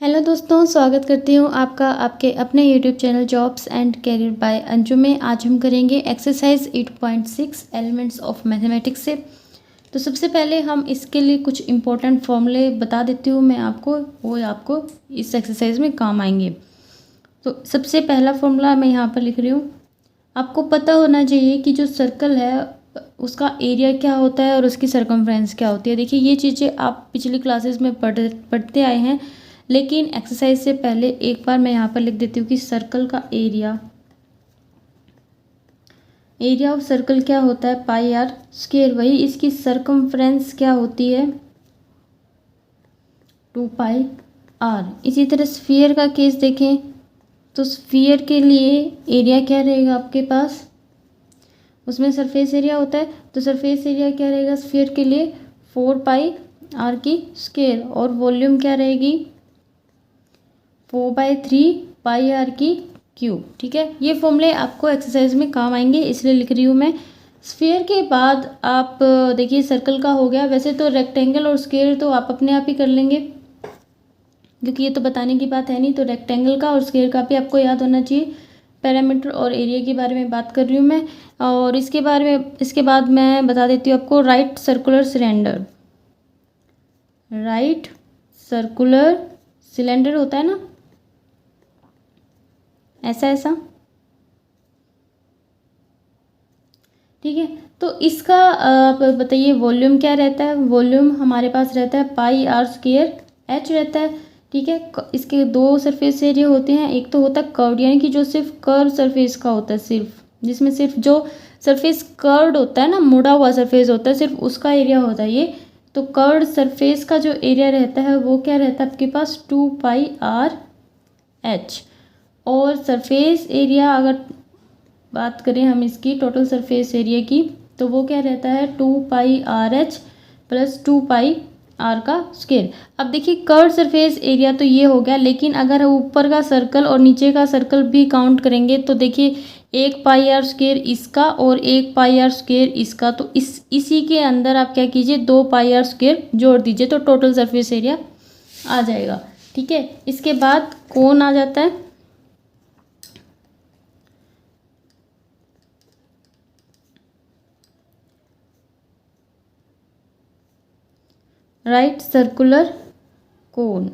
Hello दोस्तों, स्वागत करती हूँ आपका आपके अपने YouTube channel jobs and career bye Anju में। आज हम करेंगे एक्सरसाइज 8.6 एलिमेंट्स ऑफ मैथमेटिक्स से। तो सबसे पहले हम इसके लिए कुछ इम्पोर्टेंट फॉर्मूले बता देती हूँ मैं आपको, वो आपको इस एक्सरसाइज में काम आएंगे। तो सबसे पहला फॉर्मूला मैं यहाँ पर लिख रही हूँ। आपको पता होना चाहिए कि जो सर्कल है उसका एरिया क्या होता है और उसकी सरकमफ्रेंस क्या होती है। देखिए, ये चीज़ें आप पिछली क्लासेस में पढ़ते आए हैं, लेकिन एक्सरसाइज से पहले एक बार मैं यहाँ पर लिख देती हूँ कि सर्कल का एरिया ऑफ सर्कल क्या होता है, पाई आर स्क्वायर। वही इसकी सरकमफ्रेंस क्या होती है, 2 पाई आर। इसी तरह स्फीयर का केस देखें तो स्फीयर के लिए एरिया क्या रहेगा आपके पास, उसमें सरफेस एरिया होता है, तो सरफेस एरिया क्या रहेगा स्फीयर के लिए, 4 पाई आर की स्क्वायर। और वॉल्यूम क्या रहेगी, 4/3 पाई आर की क्यूब। ठीक है, ये फॉर्मूले आपको एक्सरसाइज में काम आएंगे, इसलिए लिख रही हूँ मैं। स्फीयर के बाद आप देखिए सर्कल का हो गया। वैसे तो रेक्टेंगल और स्क्वायर तो आप अपने आप ही कर लेंगे, क्योंकि ये तो बताने की बात है नहीं। तो रेक्टेंगल का और स्क्वायर का भी आपको याद होना चाहिए। पैरामीटर और एरिया के बारे में बात कर रही हूँ मैं। और इसके बाद मैं बता देती हूँ आपको राइट सर्कुलर सिलेंडर होता है ना, ऐसा। ठीक है, तो इसका आप बताइए वॉल्यूम क्या रहता है। वॉल्यूम हमारे पास रहता है पाई आर स्क्वायर एच रहता है। ठीक है, इसके दो सरफेस एरिया होते हैं। एक तो होता है कर्व्ड, यानी कि जो सिर्फ कर्व सरफेस का होता है, जिसमें सिर्फ जो सरफेस कर्व्ड होता है ना, मुड़ा हुआ सरफेस होता है, सिर्फ उसका एरिया होता है ये। तो कर्व्ड सरफेस का जो एरिया रहता है वो क्या रहता है आपके पास, 2 पाई आर एच। और सरफेस एरिया अगर बात करें हम इसकी टोटल सरफेस एरिया की, तो वो क्या रहता है, 2 pi R H plus 2 pi R का स्क्वायर। अब देखिए कर्व सरफेस एरिया तो ये हो गया, लेकिन अगर ऊपर का सर्कल और नीचे का सर्कल भी काउंट करेंगे तो देखिए 1 पाई आर स्क्वायर इसका और 1 पाई आर स्क्वायर इसका, तो इसी के अंदर आप क्या कीजिए, 2 पाई आर स्क्वायर जोड़ दीजिए, तो टोटल सरफेस एरिया आ जाएगा। ठीक है, इसके बाद कोण आ जाता है। Right circular cone.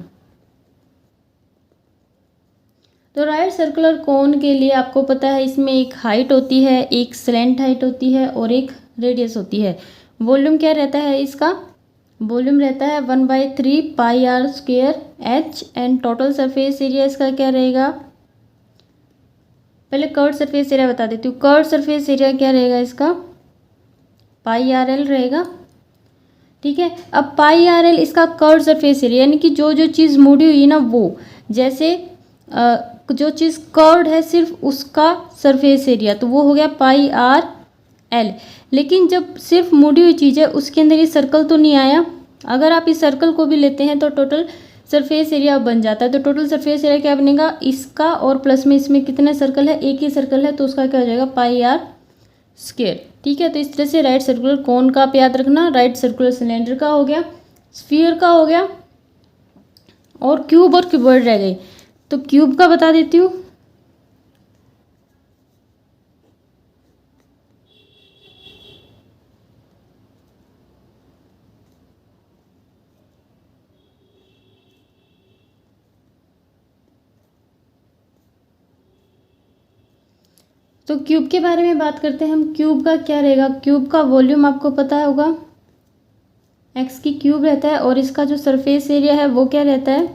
तो राइट सर्कुलर कोन के लिए आपको पता है इसमें एक हाइट होती है, एक स्लैंट हाइट होती है और एक रेडियस होती है। वॉल्यूम क्या रहता है इसका, वॉल्यूम रहता है 1/3 pi R square H. And total surface area इसका क्या रहेगा, पहले कर्व सरफेस एरिया बता देती हूँ। कर्व सरफेस एरिया क्या रहेगा इसका, पाई आर एल रहेगा। ठीक है, अब पाई आर एल इसका कर्व सरफेस एरिया, यानी कि जो जो चीज़ मुड़ी हुई है ना, वो जैसे जो चीज़ कर्व्ड है सिर्फ उसका सरफेस एरिया, तो वो हो गया पाई आर एल। लेकिन जब सिर्फ मुड़ी हुई चीज़ है उसके अंदर ये सर्कल तो नहीं आया। अगर आप इस सर्कल को भी लेते हैं तो टोटल सरफेस एरिया बन जाता है। तो टोटल सरफेस एरिया क्या बनेगा, इसका और प्लस में इसमें कितने सर्कल है, एक ही सर्कल है, तो उसका क्या हो जाएगा, पाई आर स्क्वायर। ठीक है, तो इस तरह से राइट सर्कुलर कोन का आप याद रखना। राइट सर्कुलर सिलेंडर का हो गया, स्फीयर का हो गया, और क्यूबॉइड रह गई। तो क्यूब का बता देती हूँ। तो क्यूब के बारे में बात करते हैं हम। क्यूब का क्या रहेगा, क्यूब का वॉल्यूम आपको पता होगा, एक्स की क्यूब रहता है, और इसका जो सरफेस एरिया है वो क्या रहता है,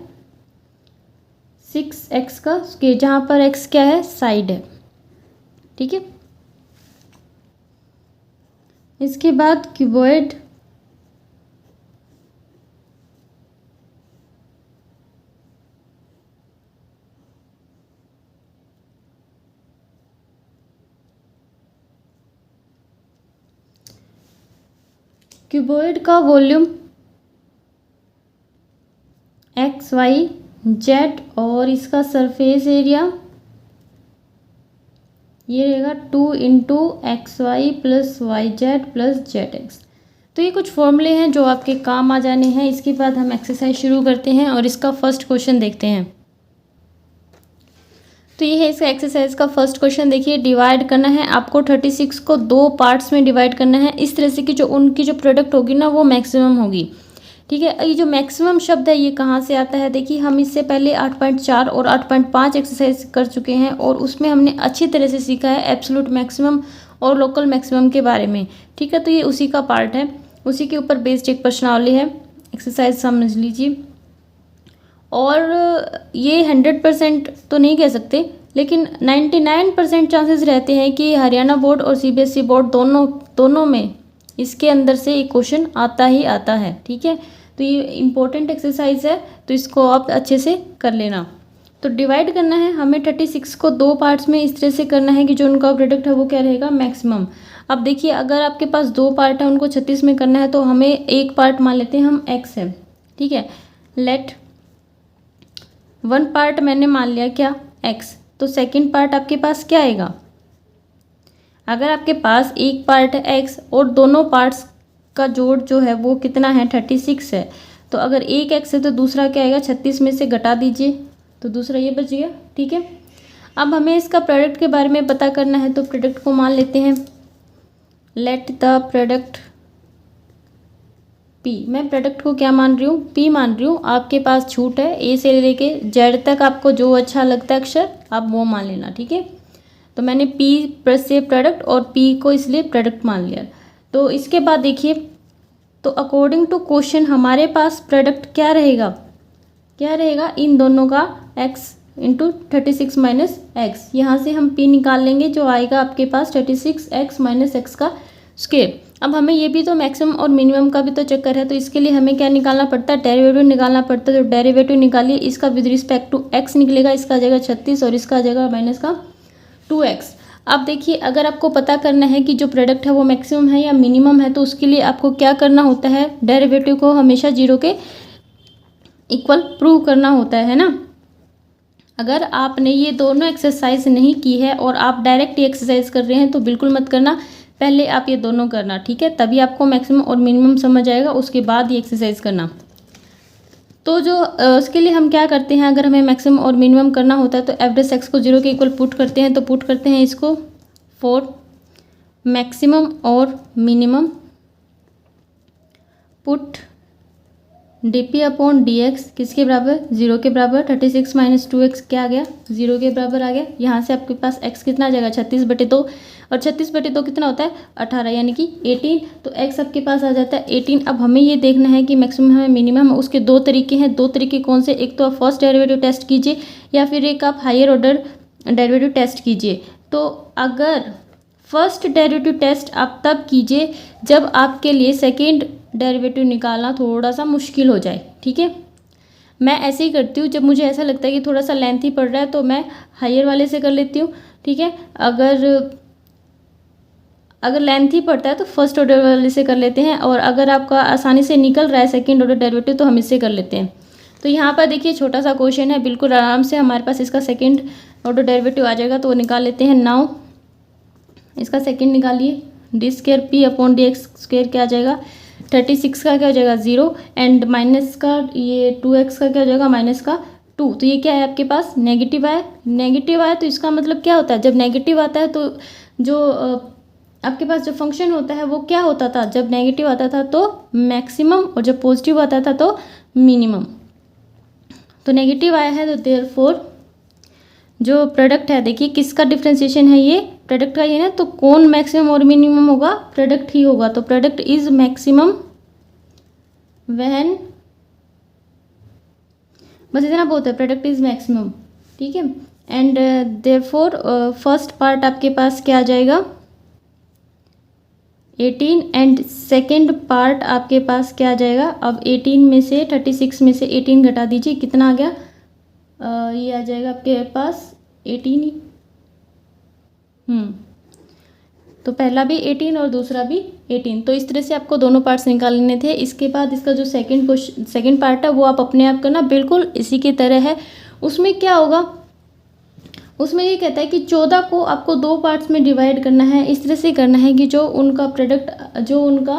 6x का स्क्वायर, जहाँ पर x क्या है, साइड है। ठीक है, इसके बाद क्यूबॉइड। क्यूबॉइड का वॉल्यूम एक्स वाई जेड, और इसका सरफेस एरिया ये रहेगा 2 × XY + YZ + ZX। तो ये कुछ फॉर्मूले हैं जो आपके काम आ जाने हैं। इसके बाद हम एक्सरसाइज शुरू करते हैं और इसका फर्स्ट क्वेश्चन देखते हैं। तो ये है इसका एक्सरसाइज का फर्स्ट क्वेश्चन। देखिए, डिवाइड करना है आपको 36 को 2 पार्ट्स में डिवाइड करना है। इस तरह से कि जो उनकी जो प्रोडक्ट होगी ना वो मैक्सिमम होगी। ठीक है, ये जो मैक्सिमम शब्द है ये कहाँ से आता है? देखिए, हम इससे पहले 8.4 और 8.5 एक्सरसाइज कर चुके हैं और उसमें हमने अच्छी तरह से सीखा है एब्सोल्यूट मैक्सिमम और लोकल मैक्सिमम के बारे में। ठीक है, तो ये उसी का पार्ट है, उसी के ऊपर बेस्ड एक प्रश्नावली है। एक्सरसाइज समझ लीजिए। और ये 100% तो नहीं कह सकते, लेकिन 99% चांसेस रहते हैं कि हरियाणा बोर्ड और सीबीएसई बोर्ड दोनों में इसके अंदर से एक क्वेश्चन आता ही आता है। ठीक है, तो ये इम्पोर्टेंट एक्सरसाइज है, तो इसको आप अच्छे से कर लेना। तो डिवाइड करना है हमें 36 को 2 पार्ट्स में इस तरह से करना है कि जो उनका प्रोडक्ट है वो क्या रहेगा? मैक्सिमम। अब देखिए, अगर आपके पास 2 पार्ट है, उनको 36 में करना है, तो हमें एक पार्ट मान लेते हैं हम x है। ठीक है, लेट 1 पार्ट मैंने मान लिया क्या? x। तो सेकंड पार्ट आपके पास क्या आएगा? अगर आपके पास एक पार्ट है x और दोनों पार्ट्स का जोड़ जो है वो कितना है? 36 है। तो अगर एक x है तो दूसरा क्या आएगा? 36 में से घटा दीजिए, तो दूसरा ये बच गया। ठीक है, अब हमें इसका प्रोडक्ट के बारे में पता करना है, तो प्रोडक्ट को मान लेते हैं लेट द प्रोडक्ट p। मैं प्रोडक्ट को क्या मान रही हूँ? p मान रही हूँ। आपके पास छूट है, a से लेके z तक आपको जो अच्छा लगता है अक्षर आप वो मान लेना। ठीक है, तो मैंने p प्लस से प्रोडक्ट और p को इसलिए प्रोडक्ट मान लिया। तो इसके बाद देखिए, तो अकॉर्डिंग टू क्वेश्चन हमारे पास प्रोडक्ट क्या रहेगा? क्या रहेगा? इन दोनों का x इंटू 36 माइनस एक्स। यहाँ से हम p निकाल लेंगे, जो आएगा आपके पास 36x माइनस एक्स का स्क्वायर। अब हमें ये भी तो मैक्सिमम और मिनिमम का भी तो चक्कर है, तो इसके लिए हमें क्या निकालना पड़ता है? डेरिवेटिव निकालना पड़ता है। तो डेरिवेटिव निकालिए, इसका विद रिस्पेक्ट टू x निकलेगा, इसका आ जाएगा 36 और इसका आ जाएगा माइनस का 2x। अब देखिए, अगर आपको पता करना है कि जो प्रोडक्ट है वो मैक्सिमम है या मिनिमम है, तो उसके लिए आपको क्या करना होता है? डेरिवेटिव को हमेशा 0 के इक्वल प्रूव करना होता है ना। अगर आपने ये दोनों एक्सरसाइज नहीं की है और आप डायरेक्ट ये एक्सरसाइज कर रहे हैं तो बिल्कुल मत करना, पहले आप ये दोनों करना। ठीक है, तभी आपको मैक्सिमम और मिनिमम समझ आएगा, उसके बाद ये एक्सरसाइज करना। तो जो उसके लिए हम क्या करते हैं, अगर हमें मैक्सिमम और मिनिमम करना होता है तो एवरेज एक्स को 0 के इक्वल पुट करते हैं। तो पुट करते हैं इसको फॉर मैक्सिमम और minimum, put dp upon dx किसके बराबर? 0 के बराबर। 36 माइनस 2x क्या आ गया? 0 के बराबर आ गया। यहाँ से आपके पास x कितना आ जाएगा? 36/2, और 36/2 कितना होता है? 18, यानी कि 18। तो x आपके पास आ जाता है 18। अब हमें ये देखना है कि मैक्सिमम है मिनिमम, उसके 2 तरीके हैं। 2 तरीके कौन से? एक तो आप फर्स्ट डेरिवेटिव टेस्ट कीजिए या फिर एक आप हायर ऑर्डर डेरिवेटिव टेस्ट कीजिए। तो अगर फर्स्ट डेरिवेटिव टेस्ट आप तब कीजिए जब आपके लिए सेकेंड डेरिवेटिव निकालना थोड़ा सा मुश्किल हो जाए। ठीक है, मैं ऐसे ही करती हूँ, जब मुझे ऐसा लगता है कि थोड़ा सा लेंथी पड़ रहा है तो मैं हायर वाले से कर लेती हूँ। ठीक है, अगर लेंथी पड़ता है तो फर्स्ट ऑर्डर वाले से कर लेते हैं, और अगर आपका आसानी से निकल रहा है सेकेंड ऑर्डर डेरिवेटिव तो हम इससे कर लेते हैं। तो यहाँ पर देखिए, छोटा सा क्वेश्चन है, बिल्कुल आराम से हमारे पास इसका सेकेंड ऑर्डर डेरिवेटिव आ जाएगा, तो वो निकाल लेते हैं। नाउ इसका सेकेंड निकालिए, D square p upon D x square क्या आ जाएगा? 36 का क्या हो जाएगा? 0, एंड माइनस का ये 2x का क्या हो जाएगा? माइनस का 2। तो ये क्या है आपके पास? नेगेटिव आया। नेगेटिव आया तो इसका मतलब क्या होता है? जब नेगेटिव आता है तो जो आपके पास जो फंक्शन होता है वो क्या होता था? जब नेगेटिव आता था तो मैक्सिमम, और जब पॉजिटिव आता था तो मिनिमम। तो नेगेटिव आया है, तो देयरफॉर जो प्रोडक्ट है, देखिए किसका डिफ्रेंसिएशन है? ये प्रोडक्ट का ही है ना, तो कौन मैक्सिमम और मिनिमम होगा? प्रोडक्ट ही होगा। तो प्रोडक्ट इज मैक्सिमम व्हेन, बस इतना बहुत है, प्रोडक्ट इज मैक्सिमम। ठीक है, एंड देयरफॉर फर्स्ट पार्ट आपके पास क्या आ जाएगा? 18, एंड सेकेंड पार्ट आपके पास क्या आ जाएगा? अब 18 में से 36 में से 18 घटा दीजिए, कितना आ गया? ये आ जाएगा आपके पास 18 ही। तो पहला भी 18 और दूसरा भी 18। तो इस तरह से आपको दोनों पार्ट्स निकाल लेने थे। इसके बाद इसका जो सेकंड पार्ट है वो आप अपने आप करना, बिल्कुल इसी की तरह है। उसमें क्या होगा? उसमें ये कहता है कि 14 को आपको 2 पार्ट्स में डिवाइड करना है। इस तरह से करना है कि जो उनका प्रोडक्ट, जो उनका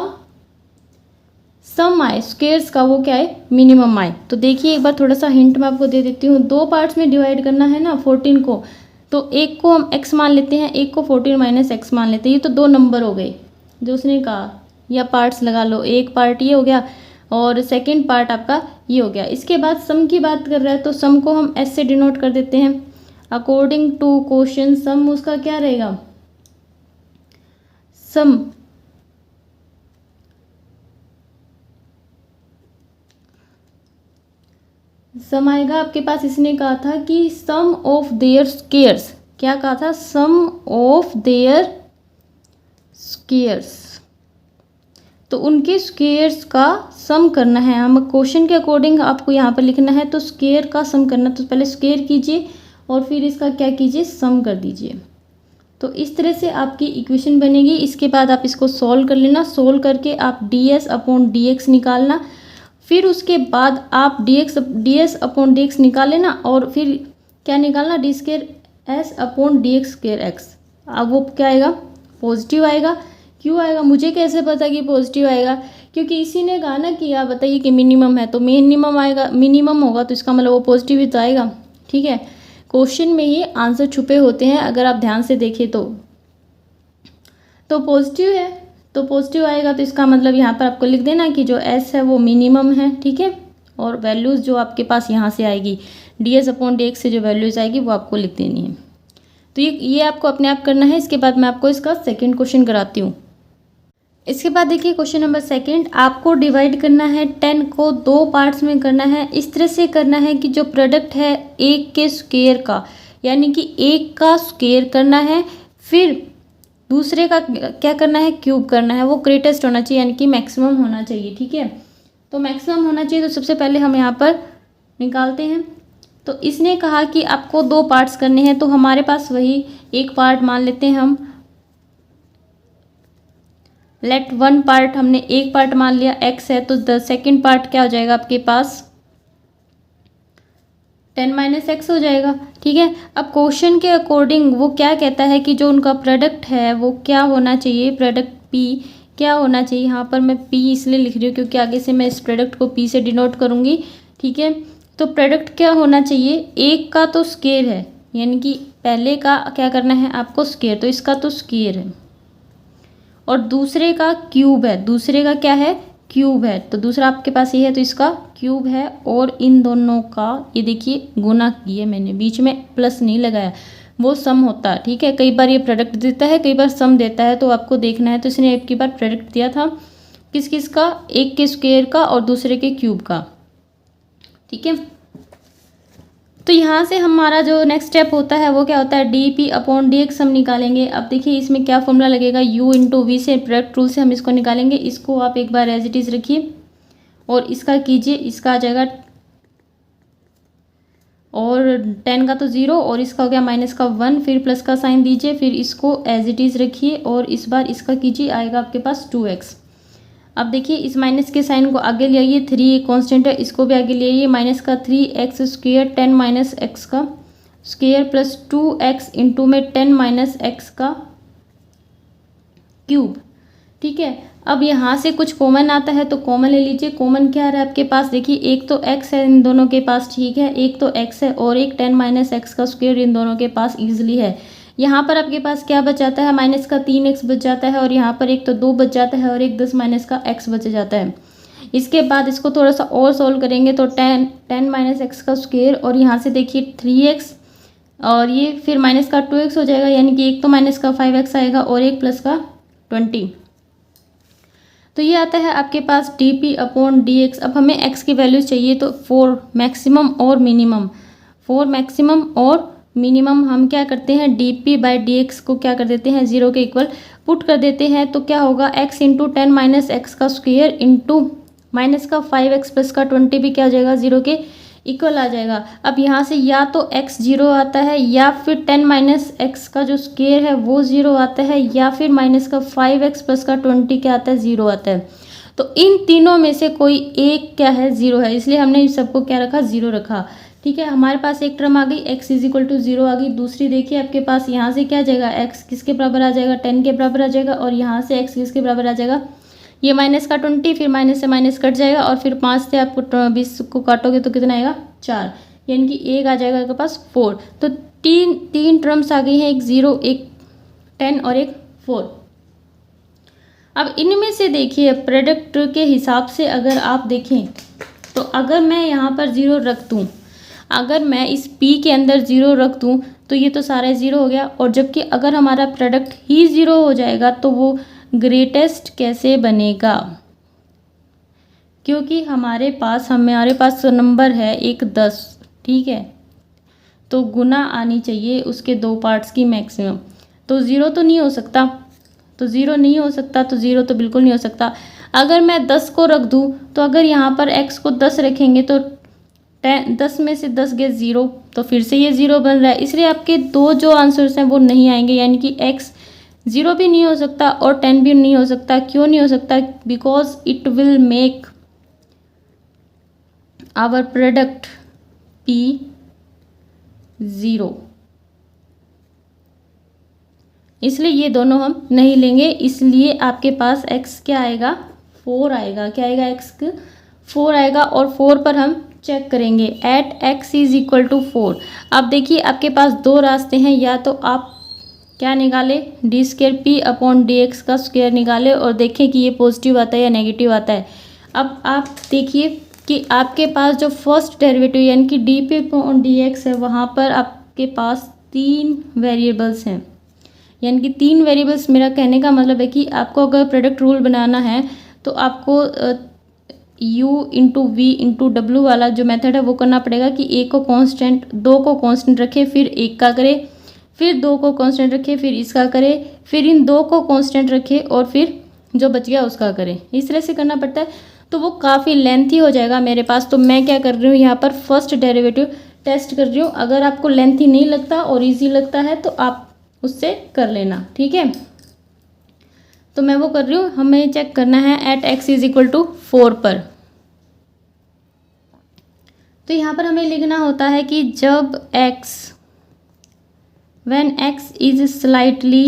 सम आए स्क्वेयर्स का वो क्या है, मिनिमम आए। तो देखिए एक बार थोड़ा सा हिंट मैं आपको दे देती हूँ। 2 पार्ट्स में डिवाइड करना है ना 14 को, तो एक को हम x मान लेते हैं, एक को 14 माइनस x मान लेते हैं। ये तो 2 नंबर हो गए जो उसने कहा, या पार्ट्स लगा लो, एक पार्ट ये हो गया और सेकंड पार्ट आपका ये हो गया। इसके बाद सम की बात कर रहा है तो सम को हम s से डिनोट कर देते हैं। अकॉर्डिंग टू क्वेश्चन सम उसका क्या रहेगा, सम सम आएगा आपके पास। इसने कहा था कि सम ऑफ देयर स्क्वेयर्स, क्या कहा था, सम ऑफ देयर स्क्वेयर्स, तो उनके स्क्वेयर्स का सम करना है। हम क्वेश्चन के अकॉर्डिंग आपको यहाँ पर लिखना है, तो स्क्वेयर का सम करना, तो पहले स्क्वेयर कीजिए और फिर इसका क्या कीजिए, सम कर दीजिए। तो इस तरह से आपकी इक्वेशन बनेगी। इसके बाद आप इसको सॉल्व कर लेना, सॉल्व करके आप ds अपॉन dx निकालना, फिर उसके बाद आप ds अपॉन dx निकाल लेना और फिर क्या निकालना, D square S upon D x square x. अब वो क्या आएगा, पॉजिटिव आएगा। क्यों आएगा, मुझे कैसे पता कि पॉजिटिव आएगा, क्योंकि इसी ने कहा ना कि आप बताइए कि मिनिमम है, तो मिनिमम आएगा, मिनिमम होगा तो इसका मतलब वो पॉजिटिव ही तो आएगा। ठीक है, क्वेश्चन में ये आंसर छुपे होते हैं, अगर आप ध्यान से देखें तो पॉजिटिव है, तो पॉजिटिव आएगा तो इसका मतलब यहाँ पर आपको लिख देना कि जो s है वो मिनिमम है। ठीक है, और वैल्यूज़ जो आपके पास यहाँ से आएगी ds अपॉन dx से जो वैल्यूज़ आएगी वो आपको लिख देनी है। तो ये आपको अपने आप करना है। इसके बाद मैं आपको इसका सेकेंड क्वेश्चन कराती हूँ। इसके बाद देखिए क्वेश्चन नंबर सेकंड, आपको डिवाइड करना है 10 को 2 पार्ट्स में करना है। इस तरह से करना है कि जो प्रोडक्ट है एक के स्क्वायर का, यानी कि एक का स्क्वायर करना है, फिर दूसरे का क्या करना है, क्यूब करना है। वो ग्रेटेस्ट होना चाहिए, यानी कि मैक्सिमम होना चाहिए। ठीक है, तो मैक्सिमम होना चाहिए, तो सबसे पहले हम यहाँ पर निकालते हैं। तो इसने कहा कि आपको 2 पार्ट्स करने हैं, तो हमारे पास वही एक पार्ट मान लेते हैं हम। लेट 1 पार्ट, हमने एक पार्ट मान लिया x है, तो द सेकेंड पार्ट क्या हो जाएगा आपके पास, 10 माइनस एक्स हो जाएगा। ठीक है, अब क्वेश्चन के अकॉर्डिंग वो क्या कहता है कि जो उनका प्रोडक्ट है वो क्या होना चाहिए, प्रोडक्ट p क्या होना चाहिए। यहाँ पर मैं p इसलिए लिख रही हूँ क्योंकि आगे से मैं इस प्रोडक्ट को p से डिनोट करूँगी। ठीक है, तो प्रोडक्ट क्या होना चाहिए, एक का तो स्क्वायर है, यानी कि पहले का क्या करना है आपको स्क्वायर, तो इसका तो स्क्वायर है, और दूसरे का क्यूब है, दूसरे का क्या है, क्यूब है, तो दूसरा आपके पास ये है तो इसका क्यूब है, और इन दोनों का ये देखिए गुना किया मैंने, बीच में प्लस नहीं लगाया, वो सम होता है। ठीक है, कई बार ये प्रोडक्ट देता है, कई बार सम देता है, तो आपको देखना है। तो इसने एक की बार प्रोडक्ट दिया था किस किस का, एक के स्क्वायर का और दूसरे के क्यूब का। ठीक है, तो यहाँ से हमारा जो नेक्स्ट स्टेप होता है वो क्या होता है, D P upon D x हम निकालेंगे। अब देखिए इसमें क्या फॉर्मूला लगेगा, u इंटू वी से, प्रोडक्ट रूल से हम इसको निकालेंगे। इसको आप एक बार एज इट इज़ रखिए और इसका कीजिए, इसका आ जाएगा, और 10 का तो 0 और इसका हो गया माइनस का 1, फिर प्लस का साइन दीजिए, फिर इसको एज इट इज़ रखिए और इस बार इसका कीजिए, आएगा आपके पास 2x। अब देखिए इस माइनस के साइन को आगे ले आइए, 3 कांस्टेंट है, इसको भी आगे ले आइए, माइनस का 3x स्क्वायर 10 माइनस एक्स का स्क्वायर प्लस 2x इंटू में 10 माइनस एक्स का क्यूब। ठीक है, अब यहाँ से कुछ कॉमन आता है तो कॉमन ले लीजिए। कॉमन क्या आ रहा है आपके पास, देखिए एक तो x है इन दोनों के पास, ठीक है, एक तो x है और एक 10 माइनस एक्स का स्क्वायर इन दोनों के पास ईजिली है। यहाँ पर आपके पास क्या बच जाता है, माइनस का 3x बच जाता है, और यहाँ पर एक तो 2 बच जाता है और एक 10 माइनस का x बच जाता है। इसके बाद इसको थोड़ा सा और सोल्व करेंगे तो 10 माइनस एक्स का स्क्वायर, और यहाँ से देखिए 3x और ये फिर माइनस का 2x हो जाएगा, यानी कि एक तो माइनस का 5x आएगा और एक प्लस का 20। तो ये आता है आपके पास D P upon D X. अब हमें x की वैल्यू चाहिए, तो फॉर मैक्सिमम और मिनिमम, फॉर मैक्सिमम और मिनिमम हम क्या करते हैं, D P by D X को क्या कर देते हैं, 0 के इक्वल पुट कर देते हैं। तो क्या होगा, x इंटू 10 माइनस एक्स का स्क्वायर इंटू माइनस का 5x प्लस का 20 भी क्या हो जाएगा, 0 के इक्वल आ जाएगा। अब यहाँ से या तो x 0 आता है, या फिर 10 माइनस एक्स का जो स्क्वायर है वो 0 आता है, या फिर माइनस का 5x प्लस का 20 क्या आता है, 0 आता है। तो इन तीनों में से कोई एक क्या है, 0 है, इसलिए हमने इस सबको क्या रखा, 0 रखा। ठीक है, हमारे पास एक टर्म आ गई, x इज इक्वल टू 0 आ गई। दूसरी देखिए आपके पास यहाँ से क्या आ जाएगा, x किसके बराबर आ जाएगा, 10 के बराबर आ जाएगा, और यहाँ से x किसके बराबर आ जाएगा, ये माइनस का 20, फिर माइनस से माइनस कट जाएगा और फिर 5 से आपको 20 को काटोगे तो कितना आएगा 4, यानी कि एक आ जाएगा आपके पास 4। तो तीन टर्म्स आ गई हैं, एक 0, एक 10 और एक 4। अब इनमें से देखिए प्रोडक्ट के हिसाब से अगर आप देखें तो अगर मैं यहाँ पर 0 रख दूँ, अगर मैं इस P के अंदर 0 रख दूँ तो ये तो सारा 0 हो गया, और जबकि अगर हमारा प्रोडक्ट ही 0 हो जाएगा तो वो ग्रेटेस्ट कैसे बनेगा? क्योंकि हमारे पास नंबर है एक 10, ठीक है, तो गुना आनी चाहिए उसके 2 पार्ट्स की मैक्सिमम। तो 0 तो नहीं हो सकता, तो 0 नहीं हो सकता, तो 0 तो बिल्कुल नहीं हो सकता। अगर मैं 10 को रख दूँ तो अगर यहाँ पर x को 10 रखेंगे तो 10 में से 10 गए 0, तो फिर से ये 0 बन रहा है। इसलिए आपके दो जो आंसर्स हैं वो नहीं आएंगे, यानी कि x 0 भी नहीं हो सकता और 10 भी नहीं हो सकता। क्यों नहीं हो सकता? Because it will make our product P 0, इसलिए ये दोनों हम नहीं लेंगे। इसलिए आपके पास x क्या आएगा? 4 आएगा। क्या आएगा? x 4 आएगा, और 4 पर हम चेक करेंगे at x is equal to 4। अब देखिए आपके पास दो रास्ते हैं, या तो आप क्या निकाले D square P upon D x का स्क्वायर निकाले और देखें कि ये पॉजिटिव आता है या नेगेटिव आता है। अब आप देखिए कि आपके पास जो फर्स्ट डेरिवेटिव यानी कि D P upon D x है, वहाँ पर आपके पास 3 वेरिएबल्स हैं, यानी कि 3 वेरिएबल्स। मेरा कहने का मतलब है कि आपको अगर प्रोडक्ट रूल बनाना है तो आपको u इंटू वी इंटू डब्ल्यू वाला जो मेथड है वो करना पड़ेगा कि एक को कांस्टेंट, 2 को कांस्टेंट रखे, फिर एक का करे, फिर 2 को कांस्टेंट रखे, फिर इसका करे, फिर इन 2 को कांस्टेंट रखे और फिर जो बच गया उसका करे। इस तरह से करना पड़ता है, तो वो काफ़ी लेंथी हो जाएगा मेरे पास। तो मैं क्या कर रही हूँ, यहाँ पर फर्स्ट डेरिवेटिव टेस्ट कर रही हूँ। अगर आपको लेंथी नहीं लगता और ईजी लगता है तो आप उससे कर लेना, ठीक है। तो मैं वो कर रही हूँ, हमें चेक करना है at x is equal to 4 पर। तो यहाँ पर हमें लिखना होता है कि जब when x is slightly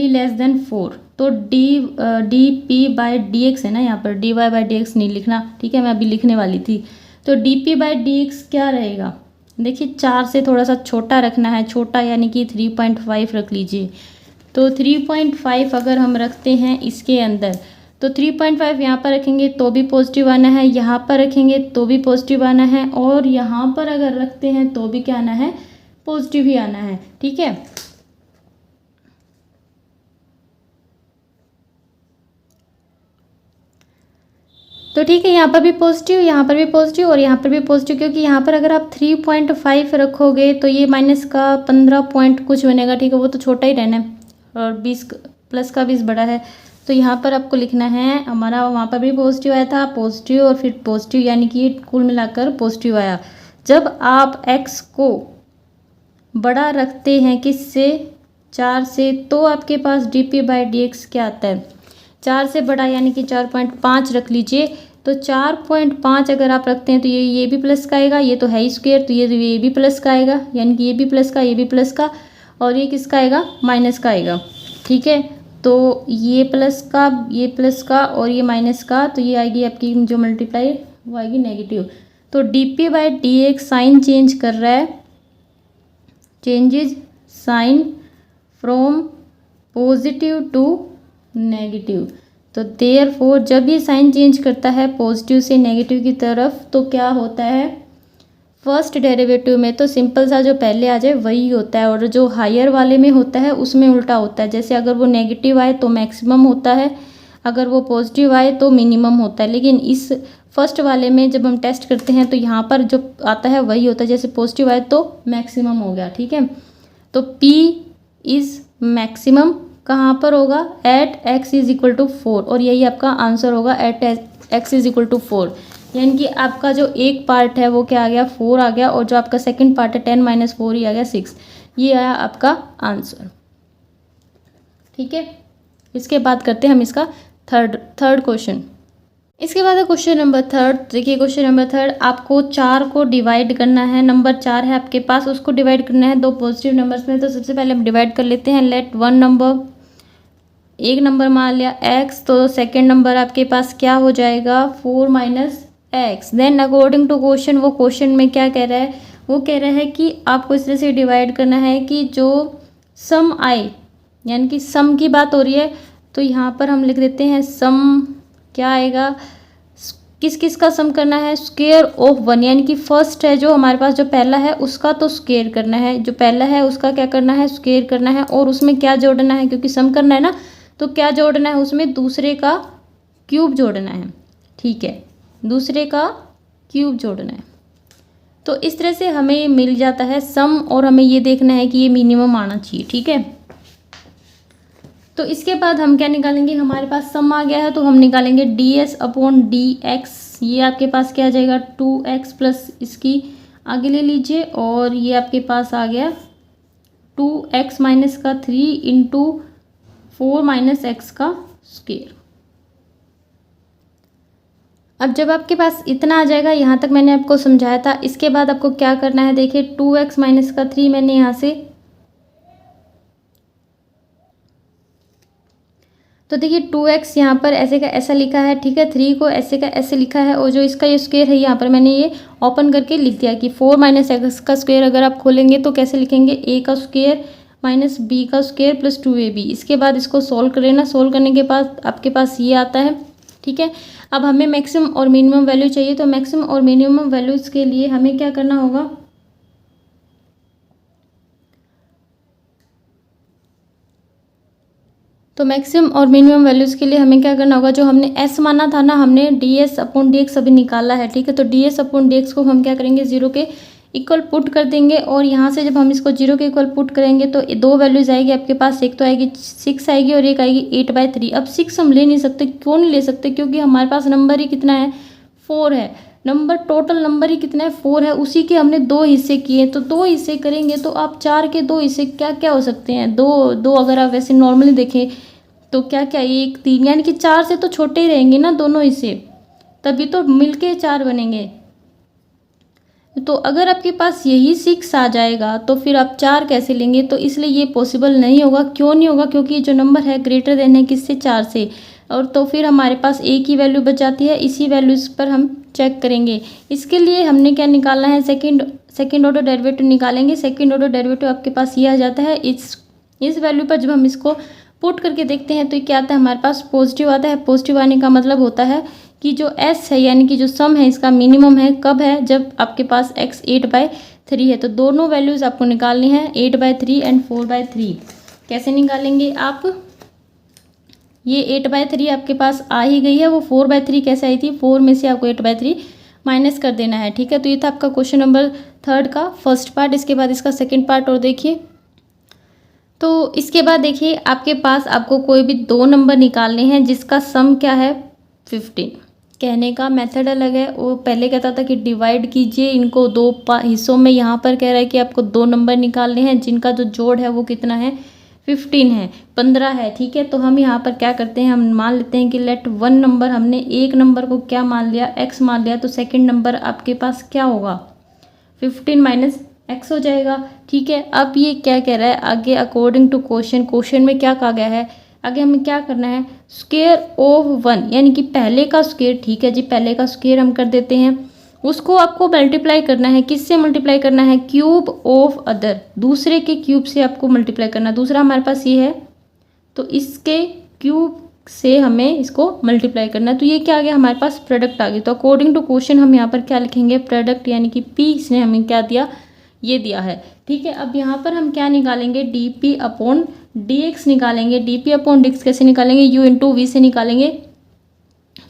less than 4, तो d P by D x है ना, यहाँ पर d y by D x नहीं लिखना, ठीक है, मैं अभी लिखने वाली थी। तो d P by D x क्या रहेगा? देखिए 4 से थोड़ा सा छोटा रखना है, छोटा यानी कि 3.5 रख लीजिए। तो 3.5 अगर हम रखते हैं इसके अंदर, तो 3.5 यहाँ पर रखेंगे तो भी पॉजिटिव आना है, यहाँ पर रखेंगे तो भी पॉजिटिव आना है, और यहाँ पर अगर रखते हैं तो भी क्या आना है? पॉजिटिव ही आना है, ठीक है। तो ठीक है, यहाँ पर भी पॉजिटिव, यहाँ पर भी पॉजिटिव और यहाँ पर भी पॉजिटिव, क्योंकि यहाँ पर अगर आप 3.5 रखोगे तो ये माइनस का 15 पॉइंट कुछ बनेगा, ठीक है, वो तो छोटा ही रहना है, और 20 प्लस का 20 बड़ा है। तो यहाँ पर आपको लिखना है, हमारा वहाँ पर भी पॉजिटिव आया था, पॉजिटिव और फिर पॉजिटिव, यानी कि कुल मिलाकर पॉजिटिव आया। जब आप x को बड़ा रखते हैं किससे? 4 से, तो आपके पास D P by D x क्या आता है? 4 से बड़ा, यानी कि 4.5 रख लीजिए। तो 4.5 अगर आप रखते हैं तो ये भी प्लस का आएगा, ये तो है ही स्क्वायर, तो ये भी प्लस का आएगा, यानी कि ये भी प्लस का, ये भी प्लस का, और ये किसका आएगा? माइनस का आएगा, ठीक है। तो ये प्लस का, ये प्लस का और ये माइनस का, तो ये आएगी आपकी जो मल्टीप्लाई वो आएगी नेगेटिव। तो d P by D x sign change कर रहा है, changes sign from positive to negative. तो देयरफॉर जब ये साइन चेंज करता है पॉजिटिव से नेगेटिव की तरफ, तो क्या होता है? फर्स्ट डेरिवेटिव में तो सिंपल सा जो पहले आ जाए वही होता है, और जो हायर वाले में होता है उसमें उल्टा होता है। जैसे अगर वो नेगेटिव आए तो मैक्सिमम होता है, अगर वो पॉजिटिव आए तो मिनिमम होता है। लेकिन इस फर्स्ट वाले में जब हम टेस्ट करते हैं तो यहाँ पर जो आता है वही होता है, जैसे पॉजिटिव आए तो मैक्सिमम हो गया, ठीक है। तो P इज़ मैक्सिमम कहाँ पर होगा? At x is equal to 4, और यही आपका आंसर होगा at x is equal to 4। यानी कि आपका जो एक पार्ट है वो क्या आ गया? 4 आ गया, और जो आपका सेकंड पार्ट है 10 माइनस 4 ही आ गया 6। ये आया आपका आंसर, ठीक है। इसके बाद करते हैं हम इसका थर्ड क्वेश्चन। इसके बाद है क्वेश्चन नंबर 3। देखिए क्वेश्चन नंबर 3, आपको 4 को डिवाइड करना है। नंबर 4 है आपके पास, उसको डिवाइड करना है दो पॉजिटिव नंबर्स में। तो सबसे पहले हम डिवाइड कर लेते हैं। लेट वन नंबर एक नंबर मान लिया x, तो सेकंड नंबर आपके पास क्या हो जाएगा 4 minus x. Then according to question, वो क्वेश्चन में क्या कह रहा है, वो कह रहा है कि आपको इस तरह से डिवाइड करना है कि जो सम आए, यानी कि सम की बात हो रही है, तो यहाँ पर हम लिख देते हैं सम क्या आएगा, किस किस का सम करना है, स्क्वायर ऑफ वन, यानी कि फर्स्ट है जो हमारे पास जो पहला है उसका तो स्क्वायर करना है, जो पहला है उसका क्या करना है, स्क्वायर करना है, और उसमें क्या जोड़ना है, क्योंकि सम करना है ना, तो क्या जोड़ना है उसमें, दूसरे का क्यूब जोड़ना है। ठीक है, दूसरे का क्यूब जोड़ना है। तो इस तरह से हमें मिल जाता है सम, और हमें ये देखना है कि ये मिनिमम आना चाहिए। ठीक है, तो इसके बाद हम क्या निकालेंगे, हमारे पास सम आ गया है तो हम निकालेंगे ds अपॉन डी एक्स। ये आपके पास क्या आ जाएगा 2x प्लस इसकी आगे ले लीजिए, और ये आपके पास आ गया 2x माइनस का 3 इंटू 4 माइनस एक्स का स्क्वायर। अब जब आपके पास इतना आ जाएगा, यहाँ तक मैंने आपको समझाया था, इसके बाद आपको क्या करना है, देखिए 2x माइनस का 3 मैंने यहाँ से, तो देखिए 2x यहाँ पर ऐसे का ऐसा लिखा है, ठीक है, 3 को ऐसे का ऐसे लिखा है, और जो इसका ये स्क्वायर है यहाँ पर मैंने ये ओपन करके लिख दिया कि 4 माइनस एक्स का स्क्वायर अगर आप खोलेंगे तो कैसे लिखेंगे, a का स्क्वायर माइनस b का स्क्वायर प्लस 2ab। इसके बाद इसको सॉल्व कर लेना, सॉल्व करने के बाद आपके पास ये आता है। ठीक है, अब हमें मैक्सिमम और मिनिमम वैल्यू चाहिए, तो मैक्सिमम और मिनिमम वैल्यूज़ के लिए हमें क्या करना होगा, तो मैक्सिमम और मिनिमम वैल्यूज़ के लिए हमें क्या करना होगा, जो हमने s माना था ना, हमने ds अपॉन डी एक्स अभी निकाला है। ठीक है, तो ds अपॉन डी एक्स को हम क्या करेंगे, जीरो के इक्वल पुट कर देंगे, और यहाँ से जब हम इसको जीरो के इक्वल पुट करेंगे तो दो वैल्यूज़ आएगी आपके पास, एक तो आएगी 6 आएगी और एक आएगी 8/3। अब 6 हम ले नहीं सकते, क्यों नहीं ले सकते, क्योंकि हमारे पास नंबर ही कितना है 4 है, नंबर टोटल नंबर ही कितना है 4 है, उसी के हमने दो हिस्से किए, तो दो हिस्से करेंगे तो आप 4 के दो हिस्से क्या क्या हो सकते हैं, दो दो, अगर आप वैसे नॉर्मली देखें तो क्या क्या 1 3, यानी कि 4 से तो छोटे ही रहेंगे ना दोनों हिस्से, तभी तो मिलके 4 बनेंगे। तो अगर आपके पास यही 6 आ जाएगा तो फिर आप 4 कैसे लेंगे, तो इसलिए ये पॉसिबल नहीं होगा। क्यों नहीं होगा, क्योंकि जो नंबर है ग्रेटर देन है किससे, 4 से, और तो फिर हमारे पास एक ही वैल्यू बच जाती है, इसी वैल्यूज़ पर हम चेक करेंगे। इसके लिए हमने क्या निकालना है, सेकेंड ऑर्डर डेरिवेटिव निकालेंगे। सेकेंड ऑर्डर डेरिवेटिव आपके पास ये आ जाता है, इस वैल्यू पर जब हम इसको पुट करके देखते हैं तो क्या आता है, हमारे पास पॉजिटिव आता है। पॉजिटिव आने का मतलब होता है कि जो s है, यानी कि जो सम है इसका मिनिमम है, कब है, जब आपके पास x 8/3 है। तो दोनों वैल्यूज़ आपको निकालनी है, 8/3 एंड 4/3। कैसे निकालेंगे आप, ये 8/3 आपके पास आ ही गई है, वो 4/3 कैसे आई थी, 4 में से आपको 8/3 माइनस कर देना है। ठीक है, तो ये था आपका क्वेश्चन नंबर 3 का फर्स्ट पार्ट। इसके बाद इसका सेकेंड पार्ट और देखिए, तो इसके बाद देखिए आपके पास आपको कोई भी दो नंबर निकालने हैं जिसका सम क्या है 15। कहने का मेथड अलग है, वो पहले कहता था कि डिवाइड कीजिए इनको दो हिस्सों में, यहाँ पर कह रहा है कि आपको दो नंबर निकालने हैं जिनका जो जोड़ है वो कितना है 15 है, 15 है। ठीक है, तो हम यहाँ पर क्या करते हैं, हम मान लेते हैं कि लेट वन नंबर, हमने एक नंबर को क्या मान लिया, x मान लिया, तो सेकेंड नंबर आपके पास क्या होगा 15 माइनस x हो जाएगा। ठीक है, अब ये क्या कह रहा है आगे, अकॉर्डिंग टू क्वेश्चन में क्या कहा गया है, आगे हमें क्या करना है, स्क्वायर ऑफ 1, यानी कि पहले का स्क्वायर। ठीक है जी, पहले का स्क्वायर हम कर देते हैं, उसको आपको मल्टीप्लाई करना है, किससे मल्टीप्लाई करना है, क्यूब ऑफ अदर, दूसरे के क्यूब से आपको मल्टीप्लाई करना है। दूसरा हमारे पास ये है तो इसके क्यूब से हमें इसको मल्टीप्लाई करना है, तो ये क्या आ गया हमारे पास प्रोडक्ट आ गया। तो अकॉर्डिंग टू क्वेश्चन हम यहाँ पर क्या लिखेंगे, प्रोडक्ट, यानी कि p इसने हमें क्या दिया, ये दिया है। ठीक है, अब यहाँ पर हम क्या निकालेंगे, dp अपॉन dx निकालेंगे। dp अपॉन dx कैसे निकालेंगे, u इंटू वी से निकालेंगे।